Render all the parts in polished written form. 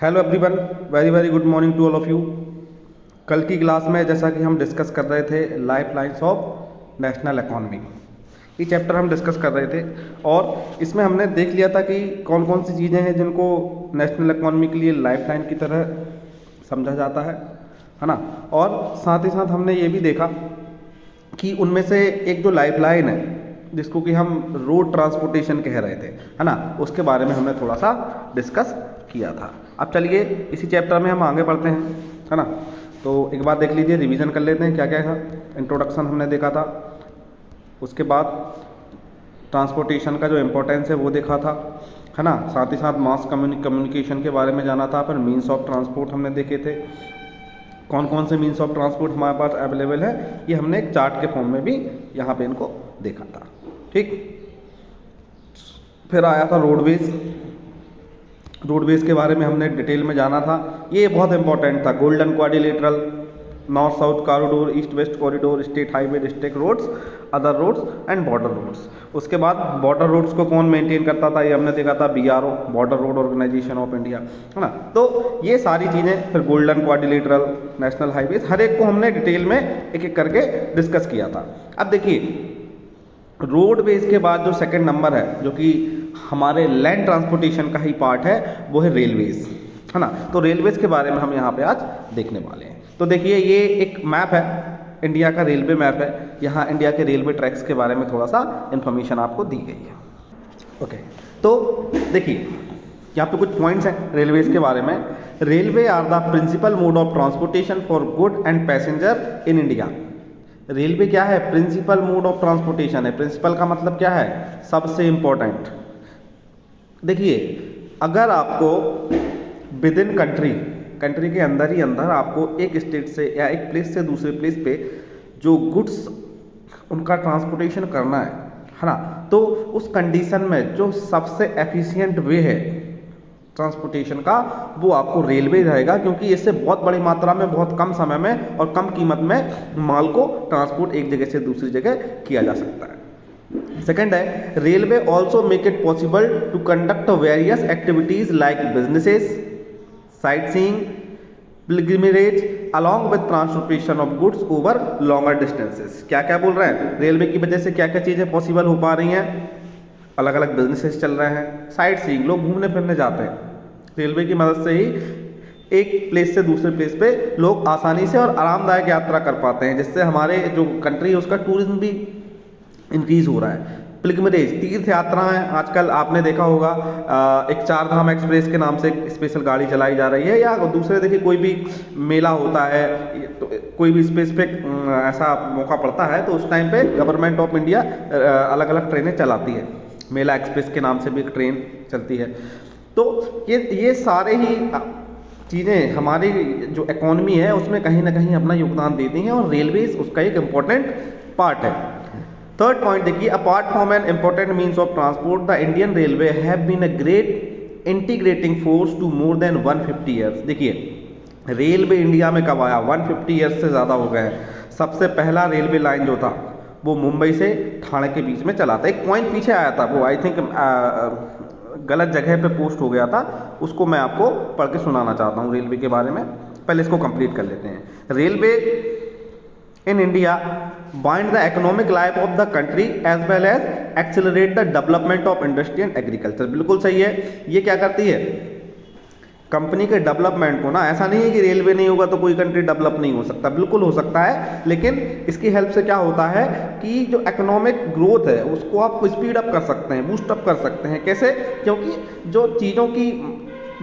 Hello everyone, very very good morning to all of you. कल की class में जैसा कि हम डिस्कस कर रहे थे life lines of national economy, ये चैप्टर हम डिस्कस कर रहे थे और इसमें हमने देख लिया था कि कौन कौन सी चीज़ें हैं जिनको नेशनल इकोनॉमी के लिए लाइफ लाइन की तरह समझा जाता है ना। और साथ ही साथ हमने ये भी देखा कि उनमें से एक जो लाइफ लाइन है जिसको कि हम रोड ट्रांसपोर्टेशन कह रहे थे, है ना, उसके बारे में हमने थोड़ा सा डिस्कस किया था। अब चलिए इसी चैप्टर में हम आगे बढ़ते हैं, है ना। तो एक बार देख लीजिए, रिवीजन कर लेते हैं क्या क्या था। इंट्रोडक्शन हमने देखा था, उसके बाद ट्रांसपोर्टेशन का जो इम्पोर्टेंस है वो देखा था, है ना। साथ ही साथ मास कम्युनिकेशन के बारे में जाना था। फिर मीन्स ऑफ ट्रांसपोर्ट हमने देखे थे, कौन कौन से मीन्स ऑफ ट्रांसपोर्ट हमारे पास अवेलेबल है, ये हमने एक चार्ट के फॉर्म में भी यहाँ पे इनको देखा था। ठीक, फिर आया था रोडवेज के बारे में हमने डिटेल में जाना था। ये बहुत इंपॉर्टेंट था, golden quadrilateral, north south corridor, east west corridor, state highway, district roads, other roads and border roads. उसके बाद बॉर्डर रोड्स को कौन मेंटेन करता था, ये हमने देखा था BRO, border road organisation of India, है ना। तो ये सारी चीज़ें, फिर गोल्डन क्वाड्रिलेटरल, नेशनल हाईवेज, हर एक को हमने डिटेल में एक एक करके डिस्कस किया था। अब देखिए, रोडवेज के बाद जो सेकंड नंबर है, जो कि हमारे लैंड ट्रांसपोर्टेशन का ही पार्ट है, वो है रेलवेज, है ना। तो रेलवेज के बारे में हम यहाँ पे आज देखने वाले हैं। तो देखिए, ये एक मैप है, इंडिया का रेलवे मैप है। यहाँ इंडिया के रेलवे ट्रैक्स के बारे में थोड़ा सा इंफॉर्मेशन आपको दी गई है। ओके, तो देखिए यहाँ पे कुछ पॉइंट्स हैं रेलवेज के बारे में। Railway are the principal mode of transportation for good and passenger in India. Railway क्या है? प्रिंसिपल मोड ऑफ ट्रांसपोर्टेशन है। प्रिंसिपल का मतलब क्या है? सबसे इंपॉर्टेंट। देखिए, अगर आपको विद इन कंट्री के अंदर ही अंदर आपको एक स्टेट से या एक प्लेस से दूसरे प्लेस पे जो गुड्स उनका ट्रांसपोर्टेशन करना है ना, तो उस कंडीशन में जो सबसे एफिशिएंट वे है ट्रांसपोर्टेशन का, वो आपको रेलवे रहेगा, क्योंकि इससे बहुत बड़ी मात्रा में, बहुत कम समय में और कम कीमत में माल को ट्रांसपोर्ट एक जगह से दूसरी जगह किया जा सकता है। सेकंड है, railway also make it possible to conduct various activities like businesses, sightseeing, pilgrimage along with transportation of goods over longer distances. क्या क्या बोल रहे हैं? रेलवे की वजह से क्या क्या चीज़ें पॉसिबल हो पा रही हैं? अलग अलग बिजनेसेस चल रहे हैं, साइट सीइंग, लोग घूमने फिरने जाते हैं, रेलवे की मदद से ही एक प्लेस से दूसरे प्लेस पे लोग आसानी से और आरामदायक यात्रा कर पाते हैं, जिससे हमारे जो कंट्री है उसका टूरिज्म भी इंक्रीज हो रहा है। पिलग्रिमेज, तीर्थ यात्राएं, आजकल आपने देखा होगा एक चार धाम एक्सप्रेस के नाम से एक स्पेशल गाड़ी चलाई जा रही है, या दूसरे देखिए कोई भी मेला होता है, तो कोई भी स्पेसिफिक ऐसा मौका पड़ता है, तो उस टाइम पे गवर्नमेंट ऑफ इंडिया अलग अलग ट्रेनें चलाती है। मेला एक्सप्रेस के नाम से भी एक ट्रेन चलती है। तो ये सारे ही चीज़ें हमारी जो इकोनॉमी है उसमें कहीं ना कहीं अपना योगदान देती हैं, और रेलवेज उसका एक इम्पॉर्टेंट पार्ट है। थर्ड पॉइंट देखिए, apart from an important means of transport, the Indian railway have been a great integrating force to more than 150 years. देखिए, रेलवे इंडिया में कब आया? 150 ईयर्स से ज़्यादा हो गए हैं। सबसे पहला रेलवे लाइन जो था वो मुंबई से ठाणे के बीच में चला था। एक पॉइंट पीछे आया था, वो आई थिंक गलत जगह पे पोस्ट हो गया था, उसको मैं आपको पढ़ के सुनाना चाहता हूँ रेलवे के बारे में। पहले इसको कंप्लीट कर लेते हैं। Railway in India bind the economic life of the country as well as accelerate the development of industry and agriculture. बिल्कुल सही है। ये क्या करती है? कंपनी के डेवलपमेंट को ना, ऐसा नहीं है कि रेलवे नहीं होगा तो कोई कंट्री डेवलप नहीं हो सकता, बिल्कुल हो सकता है, लेकिन इसकी हेल्प से क्या होता है कि जो इकोनॉमिक ग्रोथ है उसको आप स्पीड अप कर सकते हैं, बूस्ट अप कर सकते हैं। कैसे? क्योंकि जो चीज़ों की,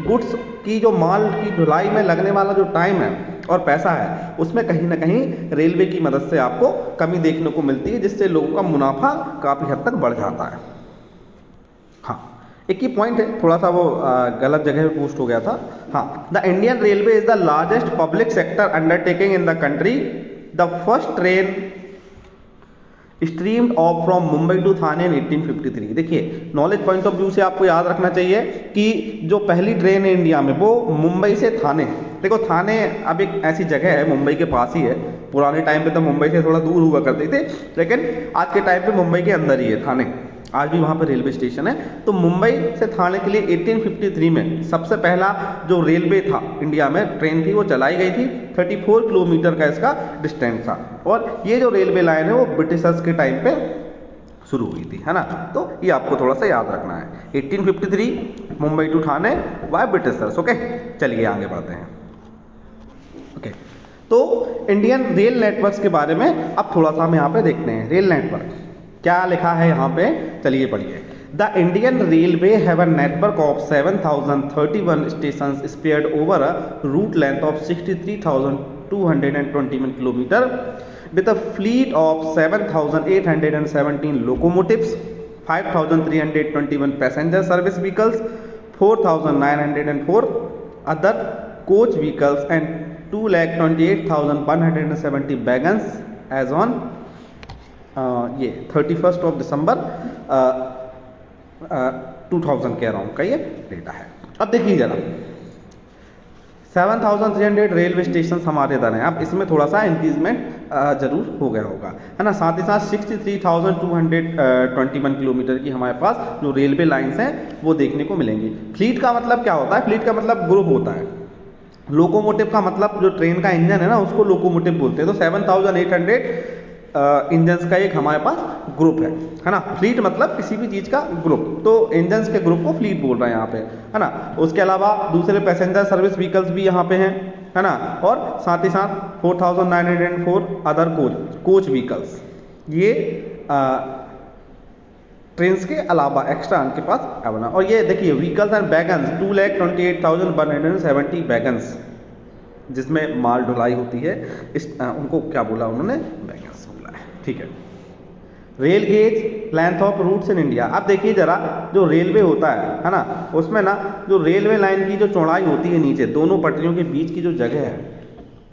गुड्स की, जो माल की ढुलाई में लगने वाला जो टाइम है और पैसा है, उसमें कहीं ना कहीं रेलवे की मदद से आपको कमी देखने को मिलती है, जिससे लोगों का मुनाफा काफ़ी हद तक बढ़ जाता है। हाँ, एक ही पॉइंट है, थोड़ा सा वो गलत जगह पे पोस्ट हो गया था। हाँ, the Indian railway is the largest public sector undertaking in the country. The first train steamed off from Mumbai to Thane in 1853। देखिए, नॉलेज पॉइंट ऑफ व्यू से आपको याद रखना चाहिए कि जो पहली ट्रेन है इंडिया में वो मुंबई से थाने। देखो, थाने अब एक ऐसी जगह है, मुंबई के पास ही है। पुराने टाइम पे तो मुंबई से थोड़ा दूर हुआ करते थे, लेकिन आज के टाइम पे मुंबई के अंदर ही है थाने, आज भी वहाँ पे रेलवे स्टेशन है। तो मुंबई से थाने के लिए 1853 में सबसे पहला जो रेलवे था इंडिया में, ट्रेन थी, वो चलाई गई थी। 34 किलोमीटर का इसका डिस्टेंस था। और ये जो रेलवे लाइन है वो ब्रिटिशर्स के टाइम पे शुरू हुई थी, है ना। तो ये आपको थोड़ा सा याद रखना है। 1853 Mumbai to Thane by Britishers. Okay, चलिए आगे बढ़ते हैं। ओके, तो इंडियन रेल नेटवर्क्स के बारे में अब थोड़ा सा हम यहाँ पे देखते हैं। रेल नेटवर्क क्या लिखा है यहाँ पे, चलिए पढ़िए। The Indian railway have a network of 7031 station spread over a route length of 63,221 kilometre with a fleet of 7,817 locomotives, 5,321 passenger service vehicles, 4,904 other coach vehicles and 2,28,170 wagons as on ये 31st of December 2000 के around का ये data है। अब देखिए जरा 7,300 railway station हमारे इधर हैं। अब इसमें थोड़ा सा इंक्रीजमेंट जरूर हो गया होगा, है ना। साथ ही साथ 63,221 किलोमीटर की हमारे पास जो रेलवे लाइंस हैं वो देखने को मिलेंगी। फ्लीट का मतलब क्या होता है? फ्लीट का मतलब ग्रुप होता है। लोकोमोटिव का मतलब जो ट्रेन का इंजन है ना उसको लोकोमोटिव बोलते हैं। तो 7,800 इंजन्स का एक हमारे पास ग्रुप है ना। फ्लीट मतलब किसी भी चीज़ का ग्रुप, तो इंजन्स के ग्रुप को फ्लीट बोल रहे हैं यहाँ पे, है ना। उसके अलावा दूसरे पैसेंजर सर्विस व्हीकल्स भी यहाँ पे हैं, है ना। और साथ ही साथ 4,904 अदर कोच व्हीकल्स, ये ट्रेन्स के अलावा एक्स्ट्रा उनके पास है बना। और ये देखिए व्हीकल्स एंड वैगन्स 2,28,170 वैगन्स जिसमें माल ढुलाई होती है, उनको क्या बोला उन्होंने? वैगन्स बोला है, ठीक है। Rail gauge length of routes in India. अब देखिए जरा जो रेलवे होता है ना, उसमें ना जो रेलवे लाइन की जो चौड़ाई होती है नीचे दोनों पटरियों के बीच की जो जगह है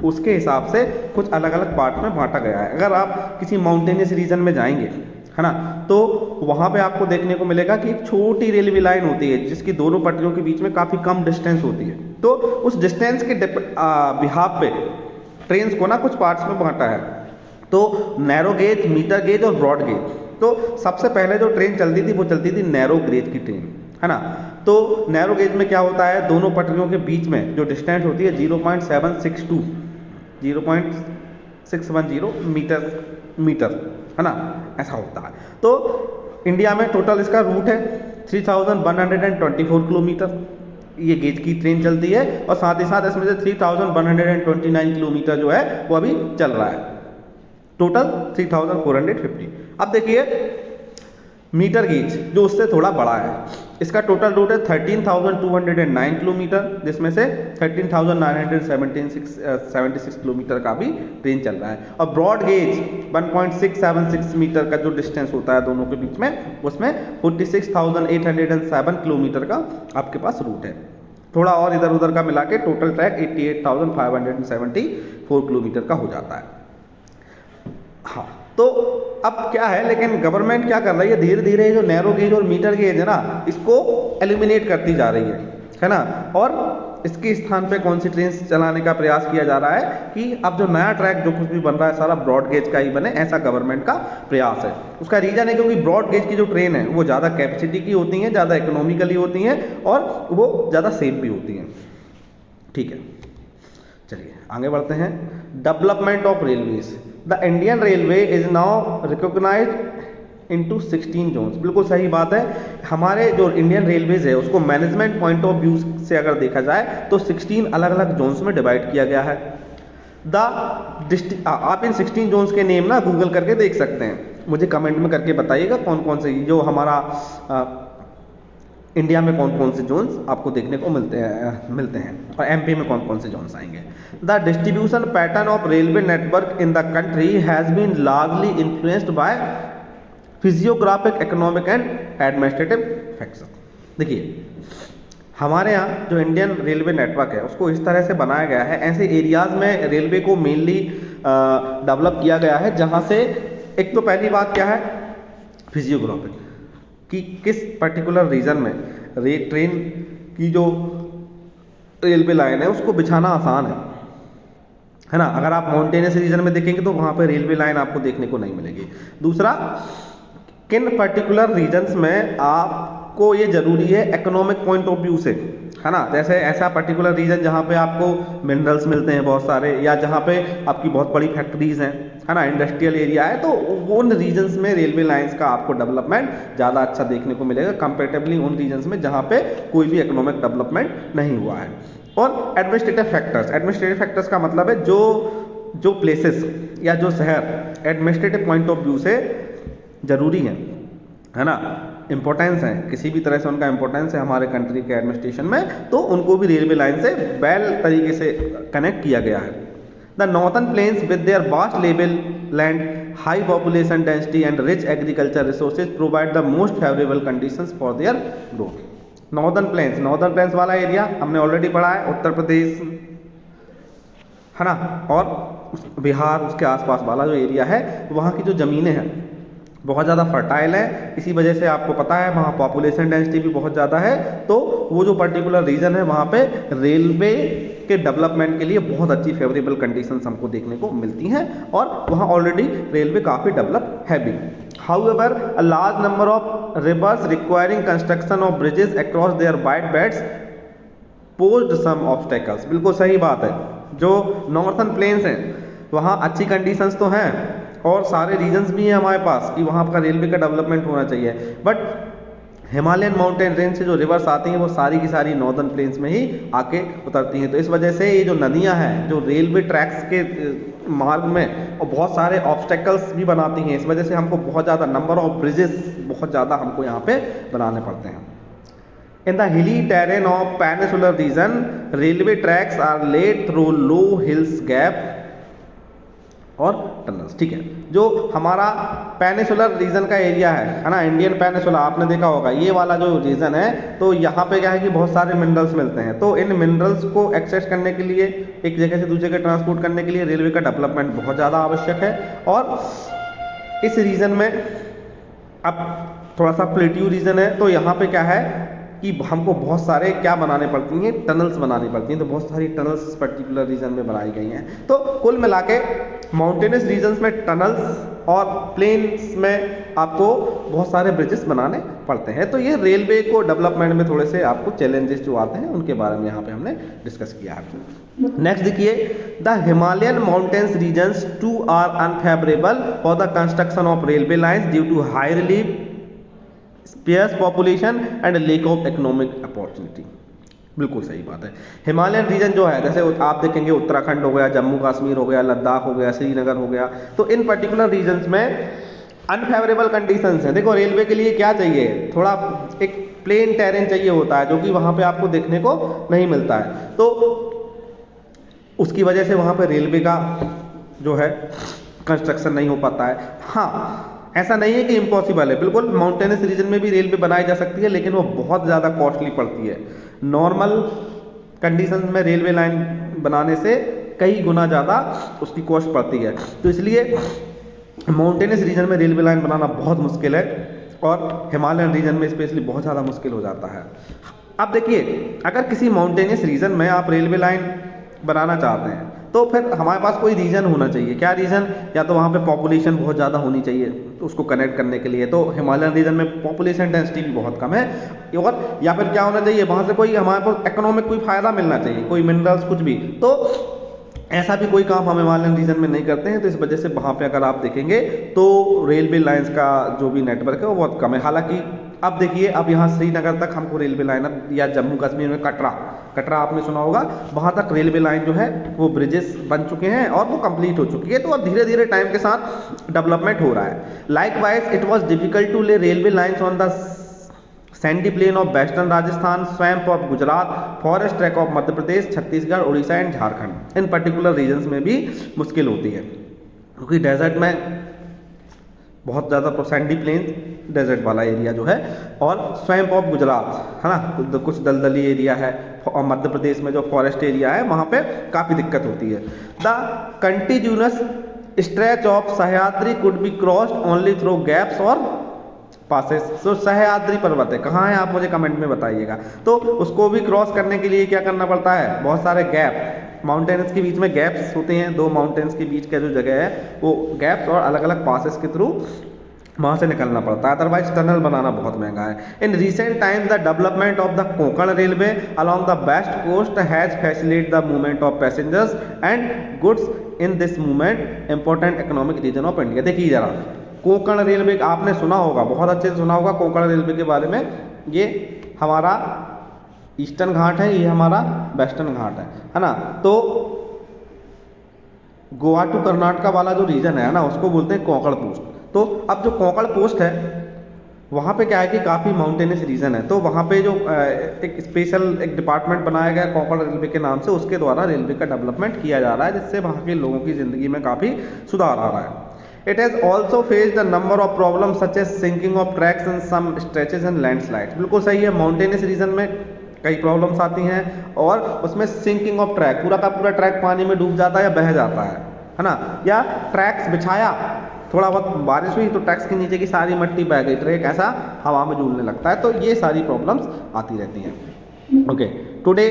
उसके हिसाब से कुछ अलग अलग पार्ट में बांटा गया है। अगर आप किसी माउंटेनियस रीजन में जाएंगे, है ना, तो वहाँ पे आपको देखने को मिलेगा कि एक छोटी रेलवे लाइन होती है जिसकी दोनों पटरियों के बीच में काफ़ी कम डिस्टेंस होती है। तो उस डिस्टेंस के बिहाफ पे ट्रेन्स को ना कुछ पार्ट्स में बांटा है। तो नैरो गेज, मीटर गेज और ब्रॉड गेज। तो सबसे पहले जो ट्रेन चलती थी वो चलती थी नैरो गेज की ट्रेन, है ना। तो नैरो गेज में क्या होता है, दोनों पटरियों के बीच में जो डिस्टेंस होती है 0.610 मीटर, है ना, ऐसा होता है। तो इंडिया में टोटल इसका रूट है 3,124 किलोमीटर ये गेज की ट्रेन चलती है। और साथ ही साथ इसमें से 3,129 किलोमीटर जो है वो अभी चल रहा है, टोटल 3,450। अब देखिए मीटर गेज जो उससे थोड़ा बड़ा है, इसका टोटल रूट है 13,209 किलोमीटर, जिसमें से 13,976 किलोमीटर का भी ट्रेन चल रहा है। और ब्रॉड गेज 1.676 मीटर का जो डिस्टेंस होता है दोनों के बीच में, उसमें 46,807 किलोमीटर का आपके पास रूट है। थोड़ा और इधर उधर का मिला के टोटल ट्रैक 88,574 किलोमीटर का हो जाता है। हाँ, तो अब क्या है, लेकिन गवर्नमेंट क्या कर रही है, धीरे धीरे जो नैरो गेज और मीटर गेज है ना इसको एलिमिनेट करती जा रही है ना। और इसके स्थान पे कौन सी ट्रेन चलाने का प्रयास किया जा रहा है कि अब जो नया ट्रैक जो कुछ भी बन रहा है सारा ब्रॉड गेज का ही बने, ऐसा गवर्नमेंट का प्रयास है। उसका रीजन है क्योंकि ब्रॉड गेज की जो ट्रेन है वो ज़्यादा कैपेसिटी की होती हैं, ज़्यादा इकोनॉमिकली होती हैं और वो ज़्यादा सेफ भी होती हैं, ठीक है। चलिए आगे बढ़ते हैं। Development of railways. The Indian railway is now recognized into 16 zones. बिल्कुल सही बात है, हमारे जो इंडियन रेलवेज है उसको मैनेजमेंट पॉइंट ऑफ व्यू से अगर देखा जाए तो 16 अलग अलग जोन्स में डिवाइड किया गया है। आप इन 16 जोन्स के नेम ना गूगल करके देख सकते हैं, मुझे कमेंट में करके बताइएगा कौन कौन से जो हमारा इंडिया में कौन कौन से जोन्स आपको देखने को मिलते हैं और एमपी में कौन कौन से जोन्स आएंगे। The distribution pattern of railway network in the country has been largely influenced by physiographic, economic and administrative factors. देखिए हमारे यहाँ जो इंडियन रेलवे नेटवर्क है उसको इस तरह से बनाया गया है, ऐसे एरियाज में रेलवे को मेनली डेवलप किया गया है जहाँ से एक तो पहली बात क्या है, फिजियोग्राफिक कि किस पर्टिकुलर रीजन में ट्रेन की जो रेलवे लाइन है उसको बिछाना आसान है ना। अगर आप माउंटेनियस रीजन में देखेंगे तो वहाँ पे रेलवे लाइन आपको देखने को नहीं मिलेगी। दूसरा किन पर्टिकुलर रीजन्स में आपको ये ज़रूरी है इकोनॉमिक पॉइंट ऑफ व्यू से, है ना। जैसे ऐसा पर्टिकुलर रीजन जहाँ पे आपको मिनरल्स मिलते हैं बहुत सारे, या जहाँ पे आपकी बहुत बड़ी फैक्ट्रीज हैं, है ना, इंडस्ट्रियल एरिया है, तो उन रीजन्स में रेलवे लाइंस का आपको डेवलपमेंट ज़्यादा अच्छा देखने को मिलेगा कंपेरेटिवली उन रीजन्स में जहाँ पे कोई भी इकोनॉमिक डेवलपमेंट नहीं हुआ है। और एडमिनिस्ट्रेटिव फैक्टर्स का मतलब है जो प्लेसेस या जो शहर एडमिनिस्ट्रेटिव पॉइंट ऑफ व्यू से ज़रूरी है ना, इंपॉर्टेंस है, किसी भी तरह से उनका इंपॉर्टेंस है हमारे कंट्री के एडमिनिस्ट्रेशन में, तो उनको भी रेलवे लाइन से वेल तरीके से कनेक्ट किया गया है। The northern plains with their vast level land, high population density and rich agriculture resources provide the most favourable conditions for their growth. Northern plains वाला एरिया हमने ऑलरेडी पढ़ा है, उत्तर प्रदेश, है ना, और बिहार उसके आसपास वाला जो एरिया है, वहाँ की जो ज़मीनें हैं बहुत ज़्यादा फर्टाइल है, इसी वजह से आपको पता है वहाँ पॉपुलेशन डेंसिटी भी बहुत ज़्यादा है, तो वो जो पर्टिकुलर रीजन है वहाँ पे रेलवे के डेवलपमेंट के लिए बहुत अच्छी फेवरेबल कंडीशंस हमको देखने को मिलती हैं, और वहाँ ऑलरेडी रेलवे काफ़ी डेवलप है भी। However, a large number of rivers requiring construction of bridges across their wide beds posed some obstacles। बिल्कुल सही बात है, जो नॉर्थर्न प्लेन्स हैं वहाँ अच्छी कंडीशंस तो हैं और सारे रीजन्स भी हैं हमारे पास कि वहाँ का रेलवे का डेवलपमेंट होना चाहिए, बट हिमालयन माउंटेन रेंज से जो रिवर्स आती हैं वो सारी की सारी नॉर्दर्न प्लेन्स में ही आके उतरती हैं, तो इस वजह से ये जो नदियाँ हैं जो रेलवे ट्रैक्स के मार्ग में और बहुत सारे ऑब्स्टेकल्स भी बनाती हैं, इस वजह से हमको बहुत ज़्यादा नंबर ऑफ ब्रिजेस बहुत ज़्यादा हमको यहाँ पे बनाने पड़ते हैं। In the hilly terrain of peninsular region, railway tracks are laid through low hills gap और टनल्स। ठीक है, जो हमारा पेनिसुलर रीजन का एरिया है ना, इंडियन पेनिसुला आपने देखा होगा, ये वाला जो रीजन है, तो यहाँ पे क्या है कि बहुत सारे मिनरल्स मिलते हैं, तो इन मिनरल्स को एक्सेस करने के लिए, एक जगह से दूसरी जगह ट्रांसपोर्ट करने के लिए रेलवे का डेवलपमेंट बहुत ज़्यादा आवश्यक है। और इस रीजन में अब थोड़ा सा प्लेट्यू रीजन है, तो यहाँ पे क्या है कि हमको बहुत सारे क्या बनाने पड़ती हैं, टनल्स बनानी पड़ती हैं, तो बहुत सारी टनल्स पर्टिकुलर रीजन में बनाई गई हैं। तो कुल मिला के माउंटेनस रीजन्स में टनल्स और प्लेन्स में आपको बहुत सारे ब्रिजेस बनाने पड़ते हैं, तो ये रेलवे को डेवलपमेंट में थोड़े से आपको चैलेंजेस जो आते हैं उनके बारे में यहाँ पे हमने डिस्कस किया है। नेक्स्ट देखिए, the Himalayan mountains regions too are unfavourable for the construction of railway lines due to high relief, space population and lack of economic opportunity. बिल्कुल सही बात है। हिमालयन रीजन जो है, जैसे आप देखेंगे उत्तराखंड हो गया, जम्मू कश्मीर हो गया, लद्दाख हो गया, श्रीनगर हो गया, तो इन पर्टिकुलर रीजन्स में अनफेवरेबल कंडीशंस हैं। देखो रेलवे के लिए क्या चाहिए, थोड़ा एक प्लेन टेरेन चाहिए होता है जो कि वहाँ पे आपको देखने को नहीं मिलता है, तो उसकी वजह से वहाँ पे रेलवे का जो है कंस्ट्रक्शन नहीं हो पाता है। हाँ, ऐसा नहीं है कि इम्पॉसिबल है, बिल्कुल माउंटेनस रीजन में भी रेलवे बनाई जा सकती है, लेकिन वो बहुत ज़्यादा कॉस्टली पड़ती है। नॉर्मल कंडीशंस में रेलवे लाइन बनाने से कई गुना ज़्यादा उसकी कॉस्ट पड़ती है, तो इसलिए माउंटेनस रीजन में रेलवे लाइन बनाना बहुत मुश्किल है और हिमालयन रीजन में स्पेशली बहुत ज़्यादा मुश्किल हो जाता है। अब देखिए, अगर किसी माउंटेनस रीजन में आप रेलवे लाइन बनाना चाहते हैं तो फिर हमारे पास कोई रीजन होना चाहिए। क्या रीजन? या तो वहाँ पे पॉपुलेशन बहुत ज़्यादा होनी चाहिए तो उसको कनेक्ट करने के लिए, तो हिमालयन रीजन में पॉपुलेशन डेंसिटी भी बहुत कम है, और या फिर क्या होना चाहिए, वहाँ से कोई हमारे को इकोनॉमिक कोई फ़ायदा मिलना चाहिए, कोई मिनरल्स कुछ भी, तो ऐसा भी कोई काम हम हिमालयन रीजन में नहीं करते हैं, तो इस वजह से वहाँ पे अगर आप देखेंगे तो रेलवे लाइंस का जो भी नेटवर्क है वो बहुत कम है। हालांकि अब देखिए, अब यहाँ श्रीनगर तक हमको रेलवे लाइन, या जम्मू कश्मीर में कटरा आपने सुना होगा, वहाँ तक रेलवे लाइन जो है वो ब्रिजेस बन चुके हैं और वो कंप्लीट हो चुकी है, तो अब धीरे धीरे टाइम के साथ डेवलपमेंट हो रहा है। Likewise it was difficult to lay railway lines on the sandy plain of western Rajasthan, swamp of Gujarat, forest track of Madhya Pradesh, Chhattisgarh, Orissa and Jharkhand. In particular regions में भी मुश्किल होती है क्योंकि डेजर्ट में बहुत ज़्यादा, तो सैंडी प्लेन डेजर्ट वाला एरिया जो है, और स्वैम्प ऑफ गुजरात, है ना, कुछ दलदली एरिया है, और मध्य प्रदेश में जो फॉरेस्ट एरिया है वहाँ पे काफ़ी दिक्कत होती है। The continuous stretch of Sahyadri could be crossed only through gaps और पासेस। तो सह्याद्री पर्वत है, कहाँ है आप मुझे कमेंट में बताइएगा। तो उसको भी क्रॉस करने के लिए क्या करना पड़ता है, बहुत सारे गैप, माउंटेन्स के बीच में गैप्स होते हैं, दो माउंटेन्स के बीच का जो जगह है वो गैप्स और अलग अलग पासेस के थ्रू वहाँ से निकलना पड़ता है, अदरवाइज टनल बनाना बहुत महंगा है। In recent times the development of the Konkan railway along the west coast has facilitate the movement of passengers and goods in this movement important economic region of India. देखिए जरा, कोंकण रेलवे आपने सुना होगा, बहुत अच्छे से सुना होगा कोंकण रेलवे के बारे में। ये हमारा ईस्टर्न घाट है, ये हमारा वेस्टर्न घाट है ना। तो गोवा टू कर्नाटका वाला जो रीजन है ना, उसको बोलते हैं कोंकण पोस्ट। तो अब जो कोंकण पोस्ट है वहाँ पे क्या है कि काफ़ी माउंटेनस रीजन है, तो वहाँ पे जो एक स्पेशल एक डिपार्टमेंट बनाया गया कोंकण रेलवे के नाम से, उसके द्वारा रेलवे का डेवलपमेंट किया जा रहा है, जिससे वहाँ के लोगों की ज़िंदगी में काफ़ी सुधार आ रहा है। It has also faced the number of problem such as sinking of tracks in some stretches and landslides. बिल्कुल सही है, माउंटेनस रीजन में कई प्रॉब्लम्स आती हैं, और उसमें सिंकिंग ऑफ ट्रैक, पूरा का पूरा ट्रैक पानी में डूब जाता है या बह जाता है ना, या ट्रैक्स बिछाया, थोड़ा बहुत बारिश हुई तो ट्रैक्स के नीचे की सारी मिट्टी बह गई, ट्रैक ऐसा हवा में झूलने लगता है। तो ये सारी प्रॉब्लम्स आती रहती हैं। Okay, today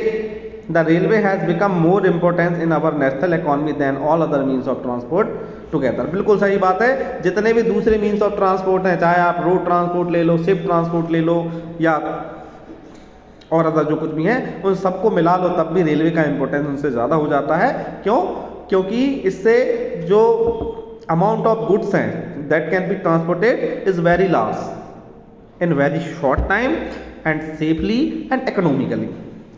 the railway has become more importance in our national economy than all other means of transport together. बिल्कुल सही बात है, जितने भी दूसरे मीन्स ऑफ ट्रांसपोर्ट हैं, चाहे आप रोड ट्रांसपोर्ट ले लो, शिप ट्रांसपोर्ट ले लो, या और अदर जो कुछ भी हैं, उन सबको मिला लो, तब भी रेलवे का इंपॉर्टेंस उनसे ज़्यादा हो जाता है। क्यों? क्योंकि इससे जो अमाउंट ऑफ गुड्स हैं that can be transported is very large in very short time and safely and economically.